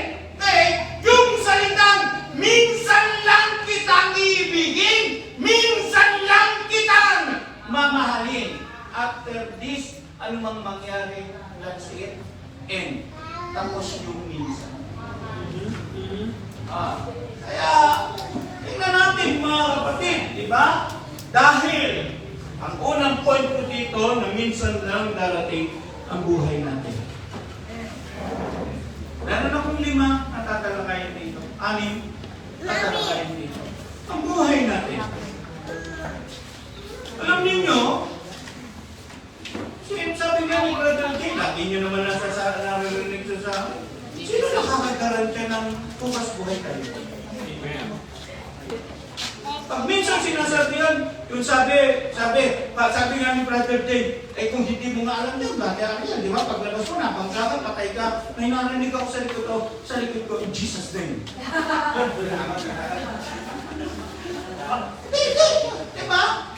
yung salitang, minsan lang kitang iibigin, minsan lang kitang mamahalin. After this, anumang mangyari, that's it, end. Tapos yung minsan. Kaya, tingnan natin mga kapatid, di ba? Dahil, ang unang point ko dito, na minsan lang darating ang buhay natin. Meron akong 5 na tatalakayin dito. 6 na tatalakayin dito. Ang buhay natin. Alam niyo, sabi nga ni Brother Jay, lagi niyo naman naririnig sa akin. Sino nakakagarantya ng bukas buhay tayo? Pag minsan sinasabi yan, yung sabi nga ni Brother Jay, kung hindi mo nga alam yun, dati ako yan, di ba? Paglabas mo na, pagkakan, patay ka, may narinig ako sa likod ko, in Jesus' name. Di ba?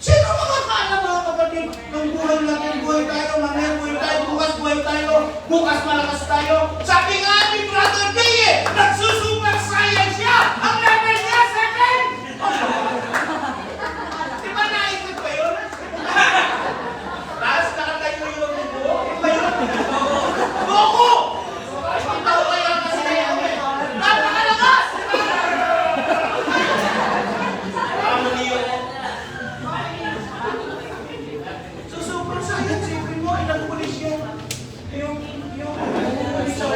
Sino makakaalam mga kapatid, ng buhay natin, buhay tayo, mamaya buhay tayo, buhay tayo, bukas malakas tayo. Sabi nga ni Brother Jay, nagsusuper science siya, ang level niya, 7! Di ba naisip ba yun? Tapos nakatayo yung buko. Di ba yun? Buko! Itaw kayo kasi kayo. Napakalakas! Mali yun. So super science, sipin mo, ilang pulis yun. Yung pulis sa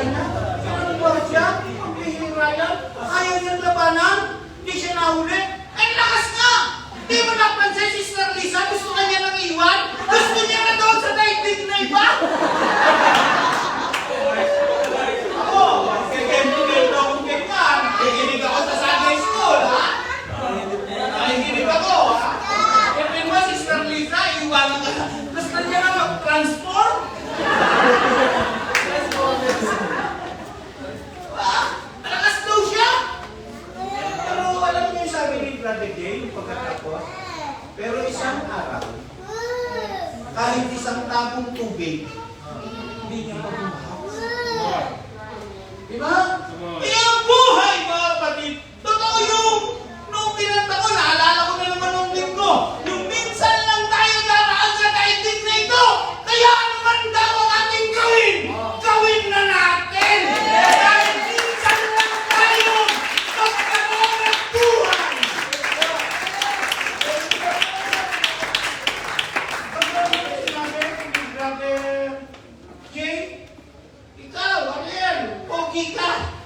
pogi ka.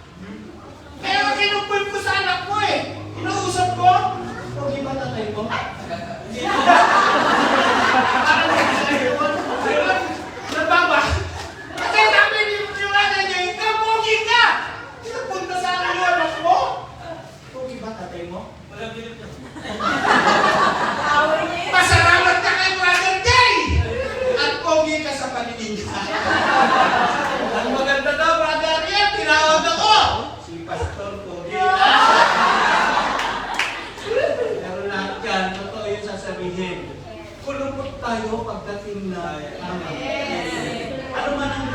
Kaya nga kinumpul ko sa anak mo eh. Inausap ko, pogi ba tatay mo? Ayun, nababa. Kasi namin yung nanay niya, ikaw pogi ka. Pinapunta sa akin yung anak mo. Pogi ba tatay mo? Walang bilip na. Pasalamat ka kay Brother Jay! At pogi ka sa paningin niya. Ang maganda daw, Brother Ian, tinawag ako. Si Pastor Pogi. Pero lahat yan, totoo yung sasabihin. Kulupot tayo pagdating na tama. Ano man ang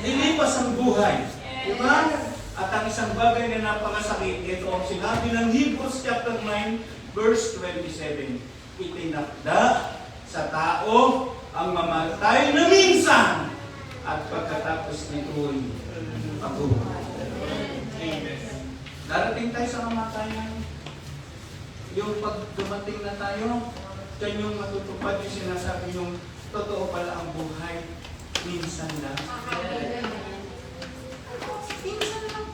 lilipas ang buhay. Diba? At ang isang bagay na napakasakit, ito ang sinabi ng Hebrews chapter 9, verse 27. Itinakda sa tao ang mamatay na minsan at pagkatapos nito'y pagbuhay. Darating tayo sa kamatayan. Yung pag dumating na tayo, dyan yung matutupad yung sinasabi yung totoo pala ang buhay. Minsan lang. Minsan lang.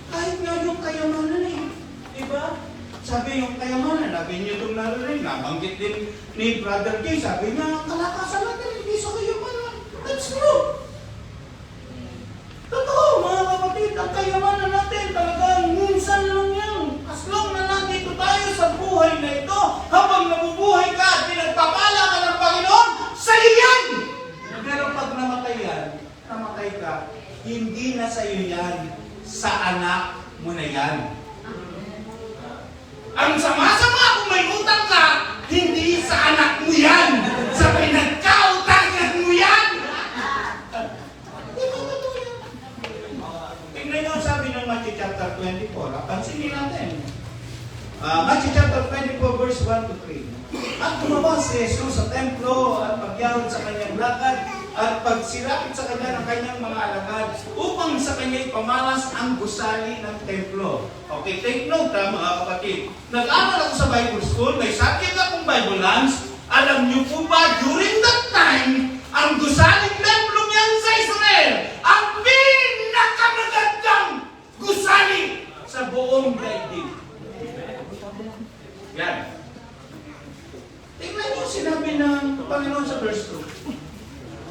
Kahit nga yung kayamanan eh. Diba? Sabi yung kayamanan, nabi niyo itong narinig, nabanggit din ni Brother Kay, sabi niya, kalakasan natin, hindi sa kayamanan. That's true. Totoo, mga kapatid, ang kayamanan natin talagang minsan lang yan. As long na nandito tayo sa buhay na ito, habang nabubuhay ka at pinagpapala ka ng Panginoon, sa'yo yan! Pero pag namatay ka, hindi na sa'yo yan, sa anak mo na yan. Ang sama-sama kung may utang ka, hindi sa anak mo yan, sa pinagkautangan mo yan! Tingnan nyo ang sabi ng Matthew chapter 24. Pansinin natin. Matthew chapter 24 verse 1 to 3. At lumabas si Jesus sa templo at pagyahon sa kanyang lakad at pagsilapit sa kanya ng kanyang mga alagad upang sa kanya ipamalas ang gusali ng templo. Okay, take note ha mga kapatid. Nag-aral ako sa Bible School, may subject akong Bible Lunch. Alam niyo po ba, during that time, ang gusaling templo niyan sa Israel, ang pinakamagandang gusali sa buong daigdig. Yan. Tingnan niyo sinabi ng Panginoon sa verse 2.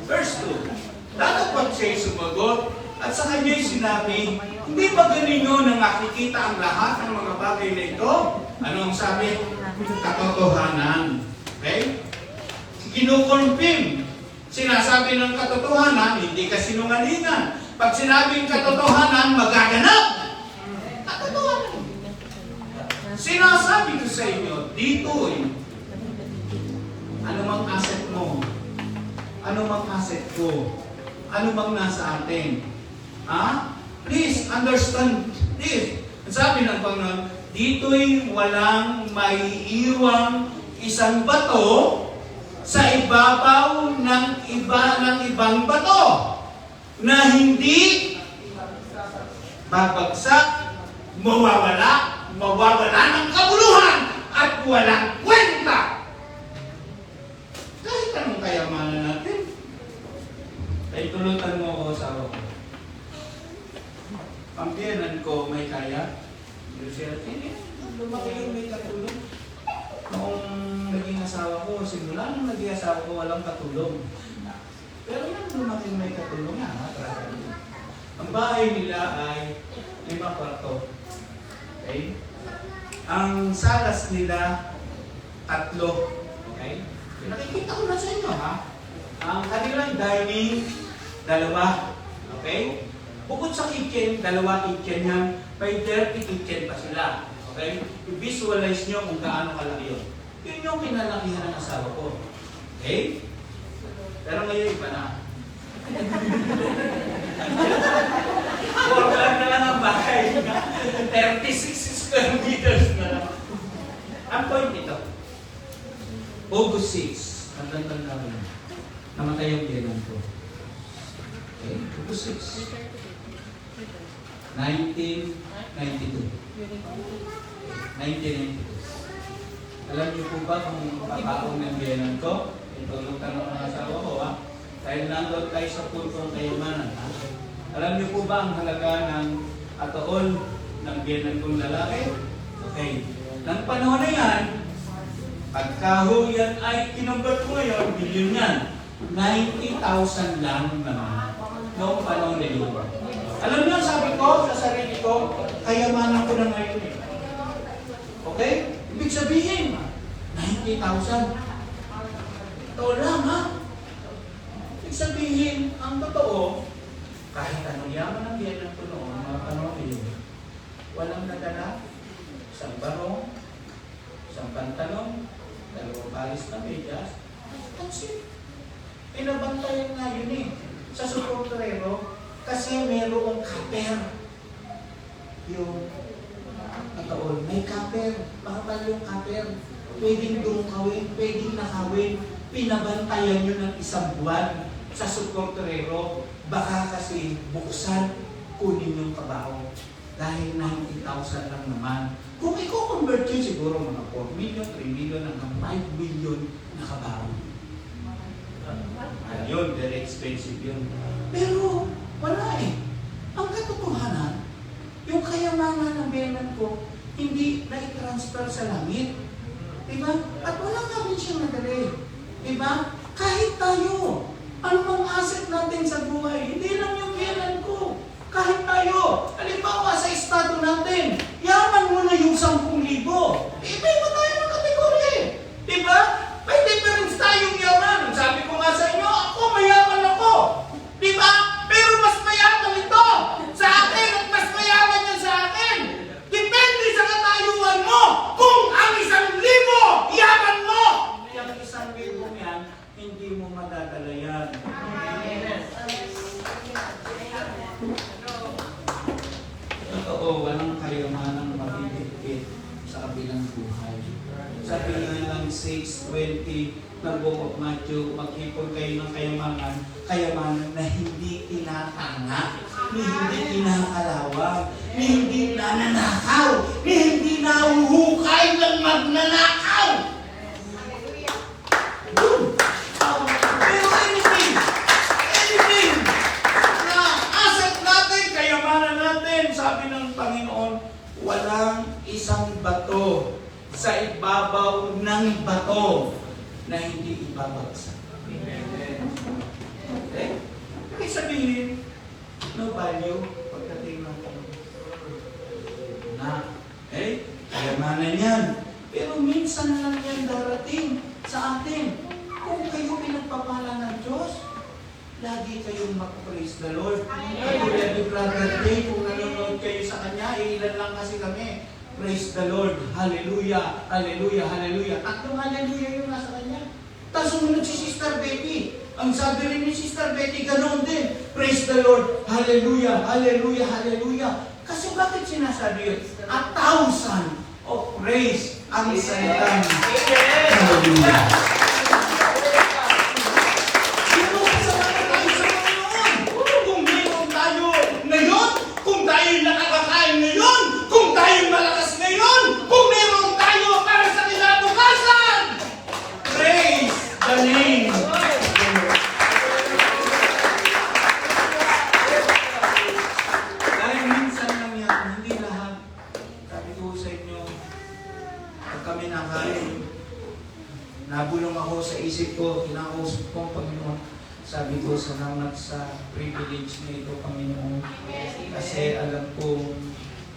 Verse 2. Datapwat siya'y sumagot at sa kanya'y sinabi, hindi ba ganinyo na nakikita ang lahat ng mga bagay na ito? Ano ang sabi? Katotohanan. Okay? Kinukonfirm. Sinasabi ng katotohanan, hindi ka sinungalingan. Pag sinabing katotohanan, magaganap. Katotohanan. Sinasabi ko sa inyo, dito ano mang asset mo, ano mang asset ko, ano mang nasa atin. Please understand this. Sabi ng Panginoon, dito'y walang maiiwang isang bato sa ibabaw ng ibang bato na hindi babagsak, mawawala ng kabuluhan at walang kwenta. Kahit anong kayamanan natin. Ay tulutan mo ako sa asawa ko. Pampiyanan ko may kaya. Lumaki yung may katulong. Noong naging asawa ko, simula nung naging asawa ko, walang katulong. Pero nang lumaki may katulong na, ang bahay nila ay 5 kwarto. Okay? Ang salas nila, 3. Okay? Nakikita ko na sa inyo, ha? Ang kanilang dining, 2. Okay? Bukod sa kitchen, 2 kitchen yan, may dirty kitchen pa sila. Okay? I-visualize nyo kung gaano kalaki yun. Yun yung kinalakihan ng asawa ko. Okay? Pero ngayon, iba na. 4 lang na lang ang bahay. 36 square meters na lang. Ang point ito, August 6, ang tanda namin, namatay yung biyanan ko. Okay? August 6, 1992. 1992. Alam niyo po ba kung kakaong ng biyanan ko? Ito nung tanong ng asawa ko, ha? Dahil nandun tayo sa pulpong kayamanan. Ha? Alam niyo po ba ang halaga ng ataon ng biyanan kong lalaki? Okay. Nang panahon na yan, pagkaho yan ay kinonvert ko ngayon, bilyon yan. 90,000 lang naman noong panahon na yun. Alam niyo, sabi ko sa sarili ko, kayamanan ko na ngayon eh. Okay? Ibig sabihin, 90,000. Ito lang ha. Ibig sabihin, ang totoo, kahit anong yaman ang biyanan ko noon, mga panahon na yun, walang nadala, isang barong, isang pantalon, 2 balis na medyas, that's it. Pinabantayan nga yun eh. Sa suportero, kasi mayroong kaper. Yung kataon, may kaper. Bakal yung kaper. Pwedeng dumukawin, pwedeng nakawin. Pinabantayan yun ng 1 buwan sa suportero. Baka kasi buksan, kunin yung kabaho. Dahil 90,000 lang naman. Kung i-convert yun, siguro mga 4 million, 3 million, hanggang 5 million na kabaho. Yun, very expensive yun. Pero, wala eh. Ang katotohanan, yung kayamanan ng biyanan ko, hindi na-transfer sa langit. Diba? At wala namin siyang nadali. Diba? Kahit tayo, ano mang asset natin sa buhay, hindi lang yung biyanan ko. Kahit tayo, halimbawa sa estado natin, yaman mo na yung 10,000. Iba-iba tayo ng kategorya eh. Diba? May difference tayong yaman. Sabi ko nga sa inyo, ako mayaman ako. Diba? Pero mas mayaman ito sa akin at mas mayaman yan sa akin. Depende sa katayuan mo. Kung ang 1,000 yaman mo, yung 1,000 yan, hindi mo madadala yan. Totoo, walang kayamanang mabibigit sa kabilang buhay. Sabi nga lang 6:20 ng Book of Matthew, mag-ipon kayo ng kayamanan na hindi tinatanga, ni hindi kinakalawang, ni hindi nananakaw, ni hindi nahuhukay ng magnanakaw. Pero anything na asset natin, kayamanan natin, sabi ng Panginoon, walang isang bato sa ibabaw ng bato na hindi ibabagsak. Okay? Ibig sabihin, no value pagdating ng na. Okay? Kayamanan yan. Pero minsan lang yan darating sa atin. Kung kayo pinagpapala ng Diyos, lagi kayong mag-praise the Lord. Katulad ni Brother Dave, kung nanonood kayo sa Kanya, ilan lang kasi kami. Praise the Lord. Hallelujah. Hallelujah. Hallelujah. 3 hallelujah yung nasa Kanya. Tapos sumunod si Sister Betty. Ang sabi rin ni Sister Betty, ganoon din. Praise the Lord. Hallelujah. Hallelujah. Hallelujah. Kasi bakit sinasabi yun? 1,000 of praise ang salitang hallelujah. Ito kasalanan tayo sa Panginoon. Kung meron tayo ngayon, kung tayo nakakakain ngayon, kung tayo malakas ngayon, kung meron tayo para sa kinabukasan, praise the name. Dahil minsan lang yan, hindi lahat. Sabi ko sa inyo, pag kami nakain, nabulong ako sa isip ko, kinakausap ko ang Panginoon. Sabi ko, salamat sa privilege na ito, Panginoon. Kasi alam ko,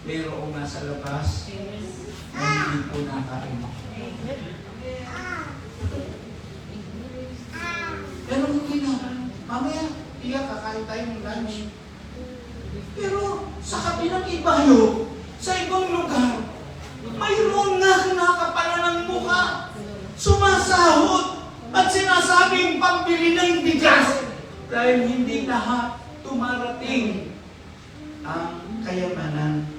mayroong nasa labas na hindi po nakain. Pero hindi na. Mamaya, kakain tayo ng lunch. Pero sa kabilang ibayo, sa ibang lugar, mayroon na nakakapalan ng mukha, sumasahod, at sinasabing pambili ng bigas. Dahil hindi lahat tumarating ang kayamanan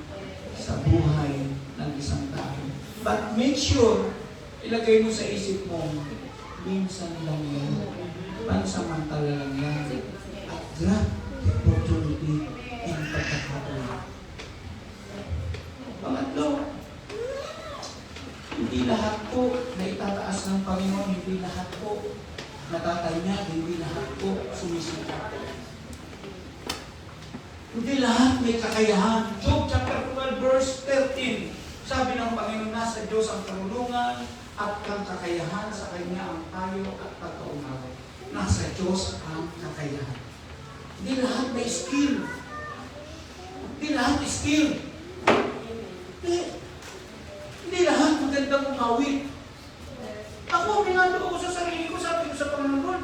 sa buhay ng isang tao. But make sure, ilagay mo sa isip mo, minsan lang yan, pansamantala lang yan, at grab the opportunity and pagkakataon. Pangatlo, hindi lahat po na itataas ng Panginoon, hindi lahat po natatanya, hindi lahat po sumisikat. Hindi lahat may kakayahan. Job chapter 12 verse 13. Sabi ng Panginoon, nasa Diyos ang karunungan at ang kakayahan, sa Kanya ang payo at pagkaunawa. Nasa Diyos ang kakayahan. Hindi lahat may skill. Hindi lahat skill. Hindi lahat magandang umawit. Ako, minando ako sa sarili ko, sabi ko sa Panginoon,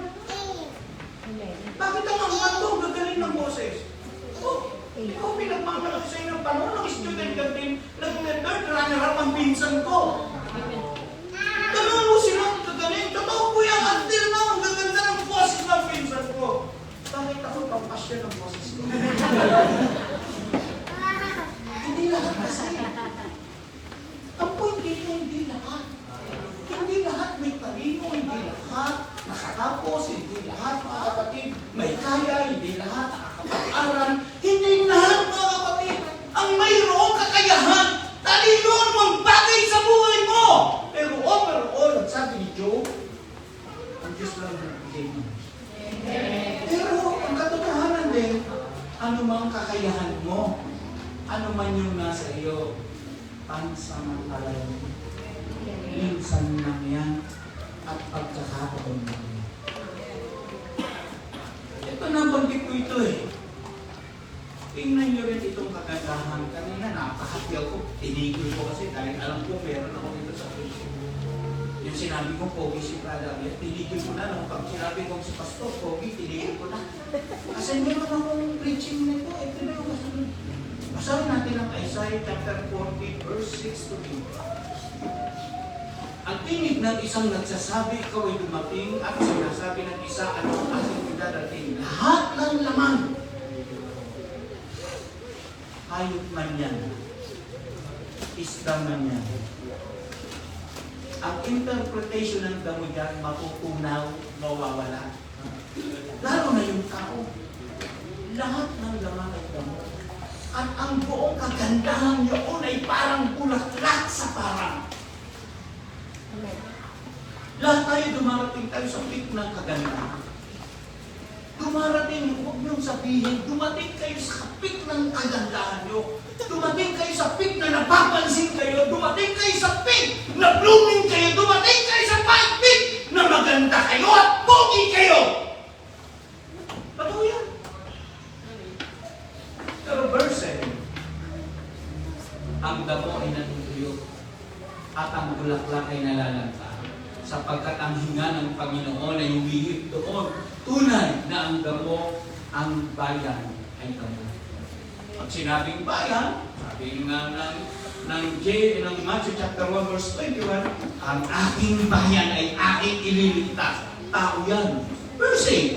bakit ang mga to gagaling ng boses? Ikaw pinagmamalaki sa inyo ng panahon ng student ka din, nag-third runner-up ang pinsan ko. Ganun mo silang gagaling. Totoo po yan, until now, ang gaganda ng boses ng pinsan ko. Bakit ako pampasya ng boses ko? Hindi lahat kasi. Ang point dito, hindi lahat. Hindi lahat may talino, hindi lahat nakatapos, hindi lahat mga kapatid may kaya, hindi lahat nakakapag-aral, hindi lahat mga kapatid ang mayroong kakayahan, talino ang bagay sa buhay mo. Pero overall, ang sabi ni Job, ang Diyos lang nagbigay mo. Pero ang katotohanan din, anumang kakayahan mo, anuman yung nasa iyo, pansamantala mo. Minsan lang yan at pagkakataon lang yan. Ito nabanggit ko ito eh. Tingnan nyo rin itong kagandahan. Kanina napakahapyaw ko. Tinigil ko kasi dahil alam ko meron ako dito sa Facebook. Yung sinabi ko, Pogi si Prada. Tinigil ko na. Nung pag sinabi ko si Pastor, Pogi, tinigil ko na. Kasi meron akong preaching nito. Ito na yung kasunod. Basahin natin ang Isaiah chapter 40 verse 6 to 8. Ang tinig ng isang nagsasabi, ikaw ay dumating, at sinasabi ng isa, ano ang aking idadating? Lahat ng laman. Hayop man yan. Isda man yan. Ang interpretation ng damo dyan, matutunaw, mawawala. Lalo na yung tao. Lahat ng laman ay damo. At ang buong kagandahan yun ay parang bulaklak sa parang. Lahat tayo dumarating tayo sa peak ng kagandahan. Dumarating, huwag niyong sabihin, dumating kayo sa peak ng kagandahan niyo. Dumating kayo sa peak na napapansin kayo. Dumating kayo sa peak na blooming kayo. Dumating kayo sa peak na maganda kayo at pogi kayo. Totoo yan. Pero verse 7, ang damo ay natutuyo at ang bulaklak ay nalalanta, sapagkat ang hinga ng Panginoon ay humihip doon. Tunay na ang damo, ang bayan ay damo. Pag sinabing bayan, sabi nga ng Matthew chapter 1 verse 21, ang aking bayan ay aking ililigtas. Tao yan. Verse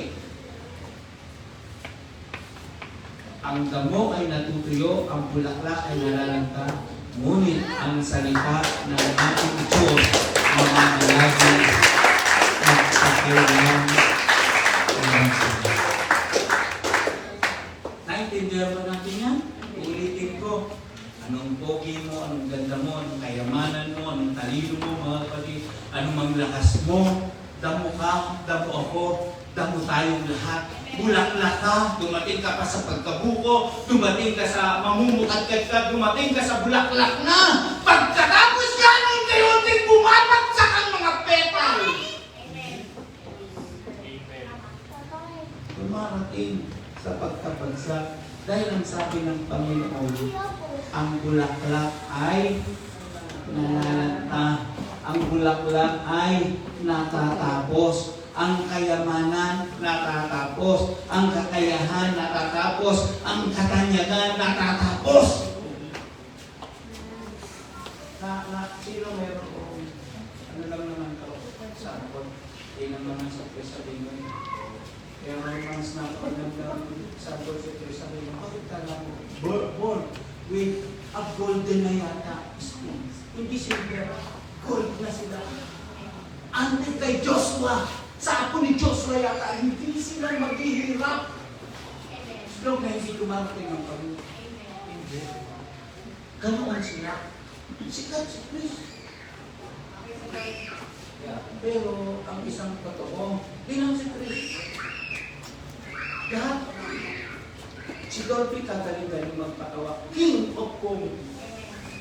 8, ang damo ay natutuyo, ang bulaklak ay nalalanta, ngunit ang salita ng ating Diyos ay manalagi at kakailangan. Naintindihan mo natin yan? Ulitin ko. Anong pogi mo, anong ganda mo, anong kayamanan mo, anong talino mo, mga kapatid, anong manglakas mo, damo ka, damo ako, damo tayong lahat. Bulaklak ka, dumating ka pa sa pagkabuko, dumating ka sa mamumukadkad ka, dumating ka sa bulaklak na. Pagkatapos ganon kayo din bumabagsak ang mga petal. Dumarating sa pagkabagsak dahil ang sabi ng Panginoon, ang bulaklak ay nalalanta, ang bulaklak ay natatapos. Ang kayamanan natatapos, ang kakayahan natatapos, ang katanyagan natatapos. Sino meron ko? Ano lang naman ito? Sample. Hindi naman sa sabihin mo. Kaya may mga snapper ng sample sa Diyos. Sabi mo, bakit ka lang born with a golden na yata spoons? Hindi sila gold na sila. Ante kay Joshua, sa apo ni Joshua yata, hindi sila maghihirap. Sila na hindi dumarating ang Panginoon. Hindi. Ganoon sila. Sikat si Chris. Pero ang isang totoo, di lang si Chris. Lahat. Si Dorothy kagaling-galing magpatawa. King of Comedy.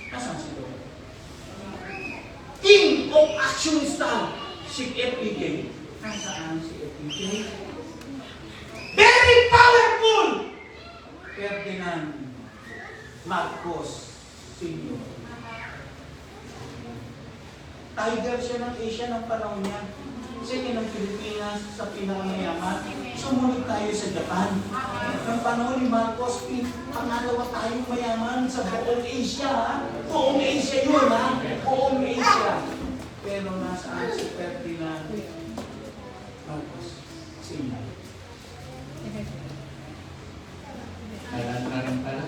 Nasaan si Dorothy? King of Action Star. Si FPJ. Nasaan si FPJ? Very powerful! Ferdinand Marcos Sr. Tiger siya ng Asia ng panahon niya. Sige ng Pilipinas sa pinakamayaman. Sumunod tayo sa Japan. Ng panahon ni Marcos, pangalawa tayong mayaman sa buong Asia. Buong Asia yun, ha? Buong Asia. Pero nasaan si Ferdinand Marcos Sr. Kailan na rin pala?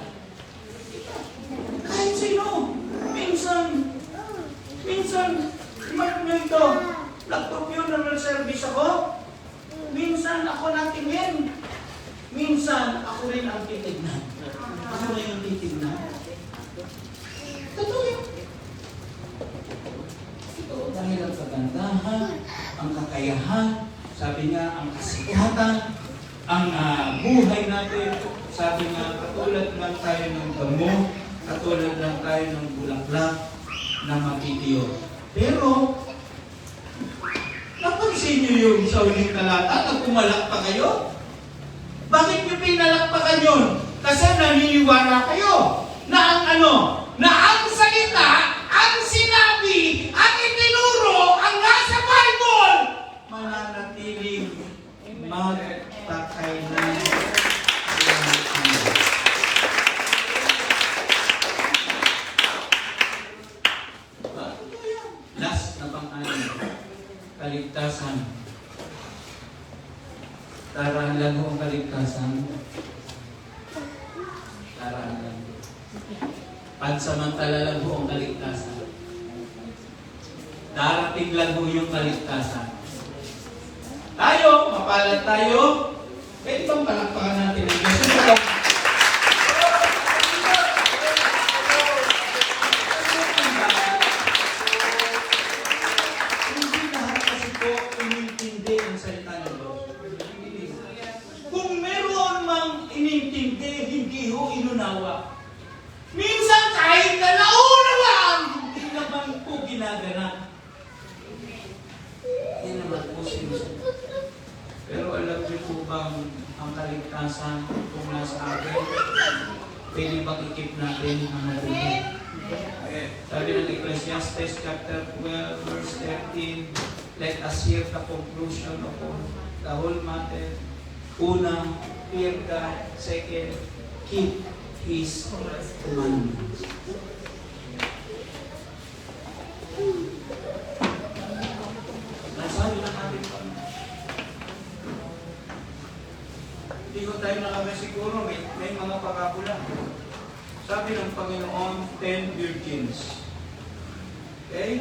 Kahit sino. Minsan, Mark nyo ito, nag-funeral service ako. Minsan ako natingin. Minsan ako rin ang titignan. Ako rin ang titignan. Totoo yun. Ito dahil ang kagandahan, ang kakayahan, sabi nga ang kasikatan, ang buhay natin, sabi nga katulad lang tayo ng damo, katulad lang tayo ng bulaklak na mabitiyo. Pero, napansin niyo yung sa uling talata na pumalak pa kayo? Bakit niyo pinalakpakan yun? Kasi naniniwala kayo na ang na ang salita, ang sinabi, ang itinuro, ang nasa Bible, mananatiling magpakailan. Last na pang-anim, kaligtasan. Tarahan lang ang kaligtasan. Tarahan lang. Pansamantala lang ang kaligtasan. Darating lang yung kaligtasan. Tayo, mapalad tayo. Pwede bang palakpakan natin ang Diyos? Minsan kahit na naunawaan, hindi naman po ginaganap. Hindi naman po sinusunod. Pero alam niyo po bang ang kaligtasan kung nasa atin, pwede bang ikip natin ang mabuti? Sabi ng Ecclesiastes chapter 12 verse 13, let us hear the conclusion of the whole matter. Una, fear God. Second, keep His commandments. Nasabi ng ating Panginoon. Hindi ko tayo nakakasiguro, may mga pakabula. Sabi ng Panginoon, 10 virgins. Okay?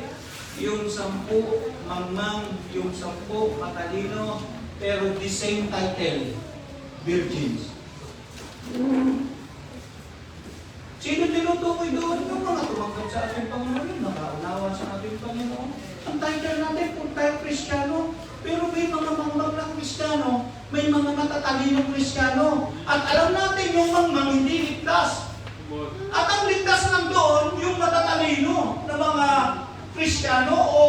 Yung 10 mangmang, yung 10 matalino, pero the same title, virgins. Sino tinutukoy doon? Yung mga tumanggap sa ating Panginoon, yung nakaunawa sa ating Panginoon. Ang title natin, kung tayo Kristiyano, pero may mga mangmang na Kristiyano, may mga matatalinong Kristiyano. At alam natin yung mangmang hindi ligtas. At ang ligtas lang doon, yung matatalino na mga Kristiyano o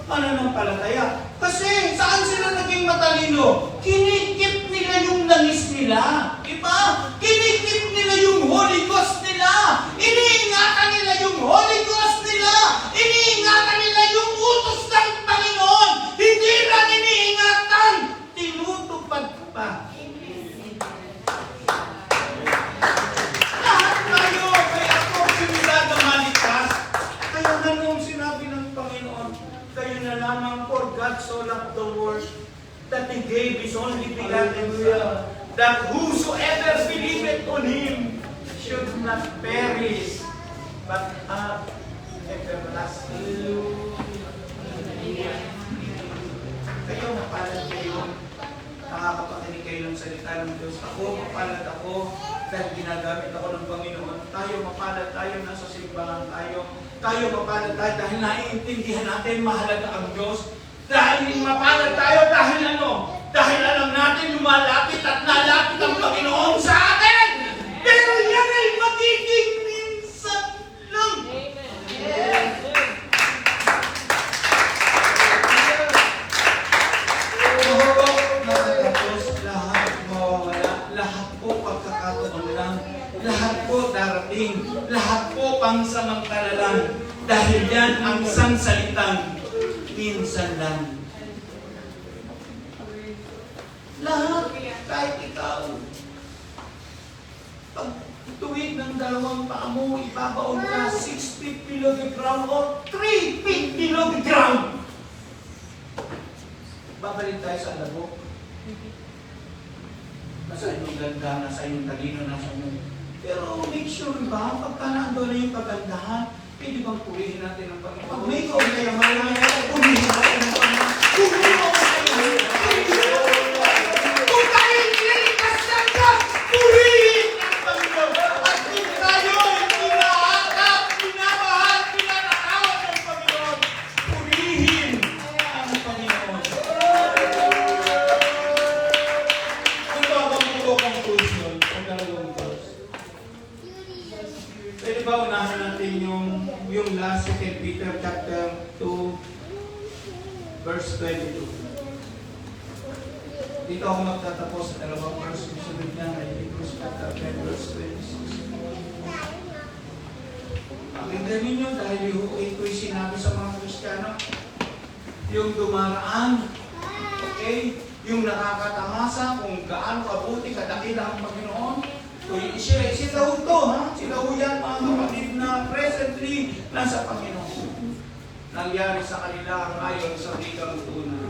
mananampalataya. Kasi saan sila naging matalino? Kinikip nila yung langis nila. Diba? Kinikip nila yung Holy Ghost nila. Iniingatan nila yung Holy Ghost nila. Iniingatan nila yung utos ng Panginoon. Hindi lang iniingatan. Tinutupad pa. Lahat tayo may oportunidad na maligtas. Kaya nga nung sinabi ng Panginoon, kayo na lamang, for God so loved the world that He gave His only begotten Son, that whosoever believeth on Him should not perish, but have everlasting. Kayo, mapalad kayo. Nakakapakinig kayo ng salita ng Diyos. Ako, mapalad ako dahil ginagamit ako ng Panginoon. Tayo, mapalad tayo, nasa simbahan tayo. Tayo, mapalad tayo dahil naiintindihan natin mahalaga ang Diyos. Dahil mapalad tayo dahil ano? Dahil alam natin lumalapit at lalapit ang Panginoon sa atin. Pero yan ay magiging minsan lang. Tapos lahat mawawala, lahat po pagkakataon lang, lahat po darating, lahat po pangsamantala lang. Dahil yan ang isang salitang minsan lang. Lahat, kahit ikaw, pag tuwid ng dalawang paa mo, ibabaon ka 6 feet below the ground or 3 feet below the ground. Babalik tayo sa alabok. Nasa inyong ganda, nasa inyong talino, nasa inyong... Pero make sure ba, pagka nandun na yung kagandahan, pwede bang purihin natin ang Panginoon? Pag may kaunay-amay, purihin natin ang Panginoon. Purihin mo kayo! Kung tayo nililigtas ng Diyos, purihin ang Panginoon. At kung tayo inaakap, pinamahal, pinanakawat ng Panginoon, purihin ang Panginoon. Ito ang conclusion ng dalawang verse. Pwede ba unahan natin yung last 2 Peter chapter 2 verse 22. Dito ako magtatapos sa dalawang verse. Sunod niya ay Hebrews chapter 10 verse 26. Pakinggan ninyo dahil ito'y sinabi sa mga Kristiyano. Yung dumaraan, okay? Yung nakakatamasa kung gaano kabuti, kadakila ang Panginoon. Sila ho to, ha? Sila ho yan, mga kapatid na presently nasa Panginoon. Nangyari sa kanila ang ayon sa wikang tunay.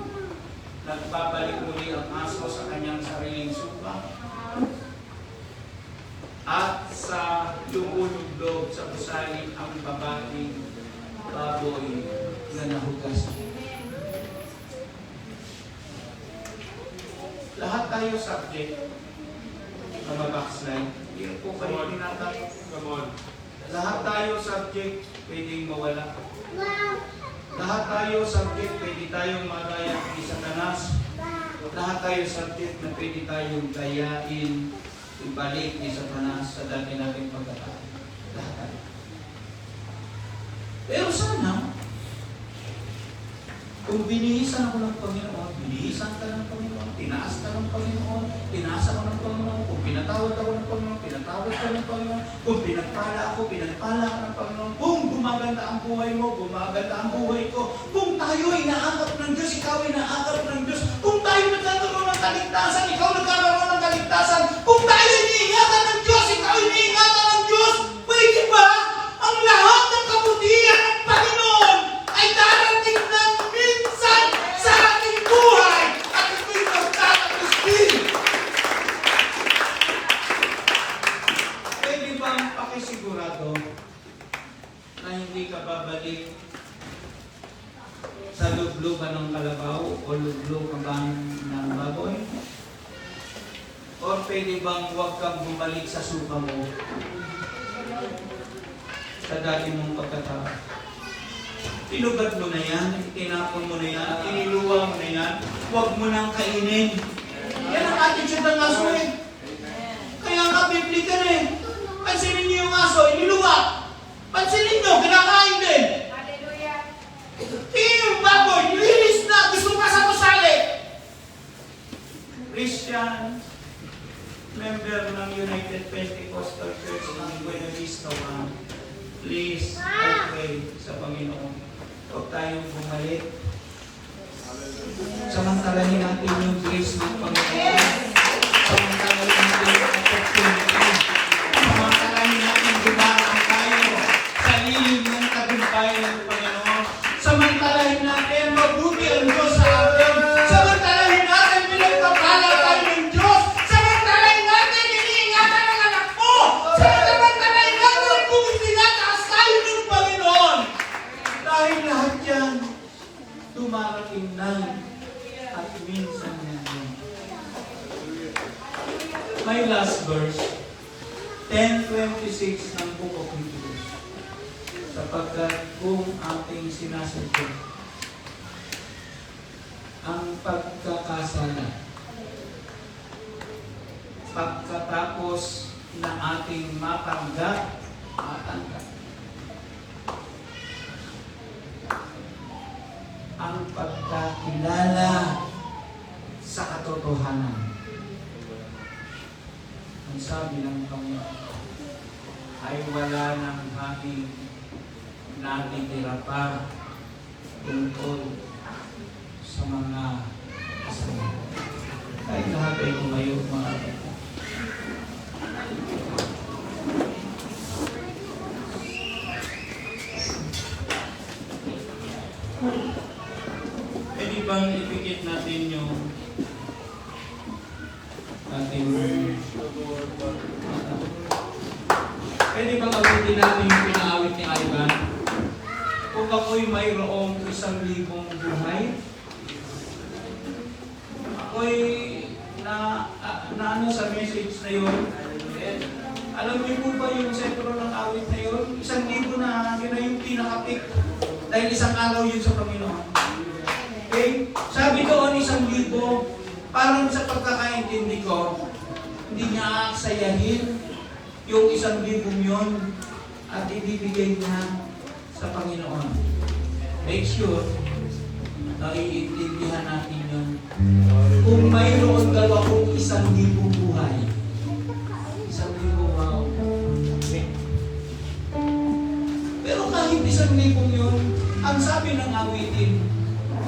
Nagbabalik muli ang aso sa kanyang sariling supa. At sa lumulublob sa gusali ang babaeng baboy na nahugas. Lahat tayo subject na mag-backslide. Hindi po kayo tinatanong. Come on. Lahat tayo subject, pwedeng mawala. Lahat tayo subject, pwede tayong magaya ni Satanas. Lahat tayo subject na pwede tayong gayain, ibalik ni Satanas sa dati nating pagkatao. Lahat tayo. Pero sana, kung binihisan ako ng Panginoon, binihisan ka ng Panginoon, tinaas ka ng Panginoon, tinaas ako ng Panginoon, kung pinatawad ako ng Panginoon, pinatawad ka ng Panginoon, kung pinagpala ako, pinagpala ka ng Panginoon, kung gumaganda ang buhay mo, gumaganda ang buhay ko, kung tayo ay naakap ng Diyos, ikaw ay naakap ng Diyos, kung tayo nagkakaroon ng kaligtasan, ikaw nagkakaroon ng kaligtasan, kung tayo ay iniingatan ng Diyos, ikaw ay iniingatan ng Diyos, pwede ba ang lahat ng kabutihan ng Panginoon ay darating ng minsan sa ating buhay at ito'y magtatapos din? Pwede bang pakisigurado na hindi ka babalik sa lubluban ng kalabaw o lubluban ng baboy? O pwede bang huwag kang bumalik sa supa mo sa dati mong pagkatao? Tinubad mo na yan, itinapon mo na yan, iniluwa mo na yan, huwag mo nang kainin. Yan ang attitude ng aso eh. Kaya nga biblikan eh. Pansinin niyo yung aso, iniluwa. Pansinin niyo, kinakain din. Hallelujah. Yung baboy, nililis na, gusto ka sa kusali. Christian, member ng United Pentecostal Church ng Buena Vista, please, I pray sa Panginoon. Huwag tayong bumalik. Samantalahin natin yung grace ng Panginoon. Samantalahin natin yung opportunity. Samantalahin natin dumarang tayo sa lilim ng tagumpay ng Panginoon. Samantalahin natin mabuti ang Diyos sa atin. Samantalahin natin pinagpapala tayo ng Diyos. Samantalahin natin iniingatan ang anak mo. Samantalahin natin kung itinataas tayo ng Panginoon. Dahil lahat yan, dumarating na at minsan yan. My last verse, 10:26 ng Book of Hebrews. Sapagkat kung ating sinasadya ang pagkakasala. Pagkatapos na ating matanggap, ang pagkakilala sa katotohanan. Ang sabi ng Panginoon ay wala nang hanging natitira pa tungkol sa mga kasama. Kahit lahat ay tumayo mga kapatid. Pwede bang ipikit natin yung ating pwede bang awitin natin yung pinaawit ni Ivan? Kung ako'y mayroong 1,000 buhay, ako'y na ano sa message na yun, alam niyo po ba yung sentro ng awit na yun? 1,000 na yun na yung pinaka-pick. Dahil isang araw yun sa Panginoon. Okay? Sabi doon 1,000, parang sa pagkakaintindi ko, hindi niya aaksayahin yung 1,000 yun at ibibigay niya sa Panginoon. Make sure na iintindihan natin yun. Kung mayroon daw akong 1,000 buhay, 1,000, wow. Okay. Pero kahit 1,000 yun, ang sabi ng awitin,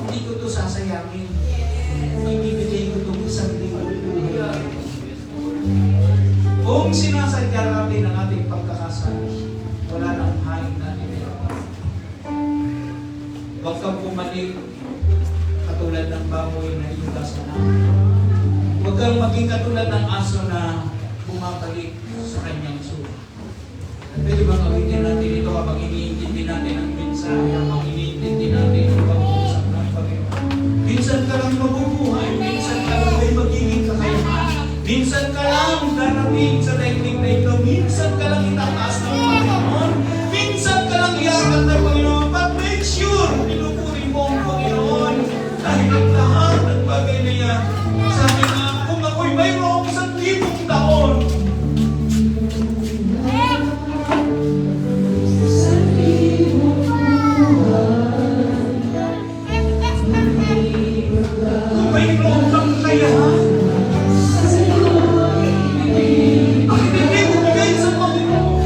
hindi ko ito sasayangin. Ibibigay ko itong 1,000 buhay. Kung sinasadya natin ang ating pagkakasal, wala nang hain natin. Huwag kang bumalik katulad ng baboy na inugasan na. Huwag kang maging katulad ng aso na bumabalik sa kanyang suha. Pwede bang awitin natin ito habang iniintindi natin ang mensahe, habang iniintindi natin ang pag-uusap ng Panginoon? Minsan ka lang mabubuhay, minsan ka lang may magiging kakayahan, minsan ka lang darating sa daigdig na ito, minsan ka lang itataas ng Panginoon, minsan ka lang iangat ng Panginoon, but make sure, pinupuri mo ang Panginoon dahil ang lahat ng bagay na yan. Sabi nga, kung ako'y mayroong 1,000 taon, kung mayroong kang kakayahan, bakit hindi mo bigay sa Panginoon?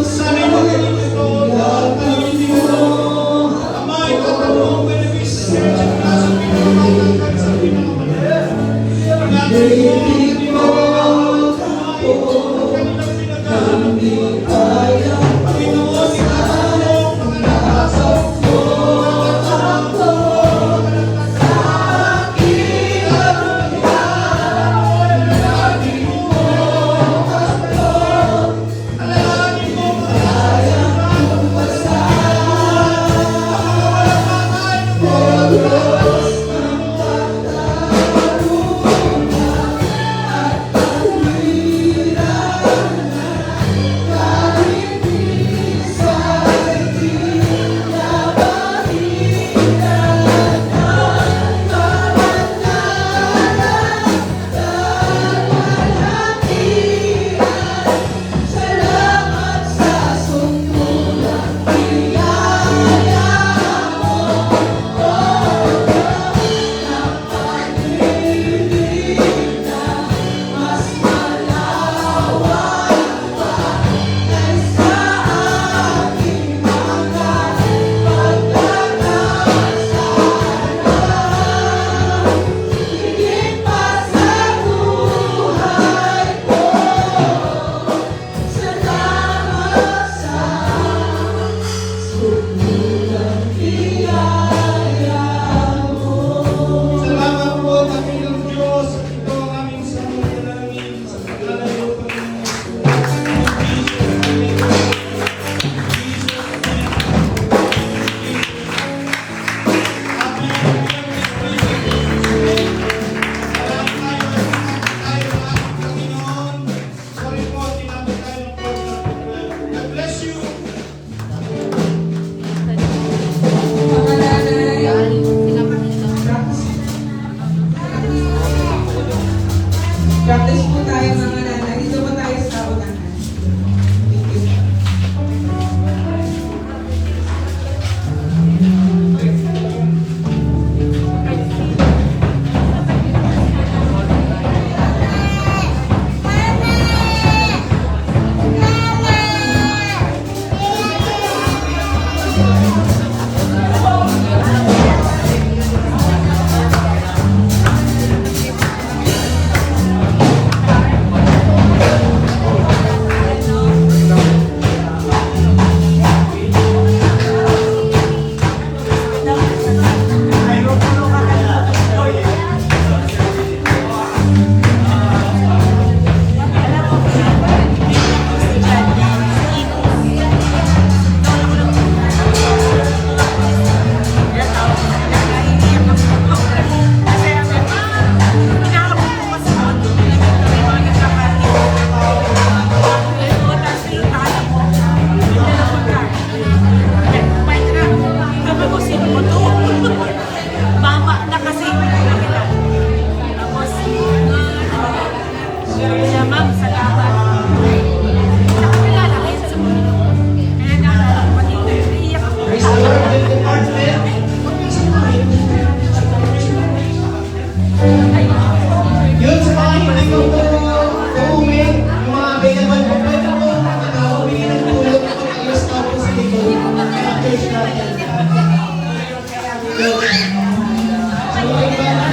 Sabi mo ganito ito, lahat ng hindi mo, Amay, tatanong, benefits, search, at nasa pinakamatangkat sa pinakamatangkat. Ingatan mo, kanilang pinagalan. Panginoon, ikatanong, pangalakasan mo, salamat po, Panginoon Diyos. Ito ang aming samudalamin sa paglalayo, Panginoon. Sorry po, tinapos tayo ng God bless you. Practice po tayo mga nanay. Dito po tayo sa unahan. Thank you. Mama na kasi. Tapos, siya, ma'am, salamat. Sa kanila lang, ayun sa mundo. Kaya nga, iiyak ako. Yun sa mga hindi ko po uuwi, yung mga available po, pwede po humingi ng tulong po ayos na po sa likod. Kaya church natin. So, iba na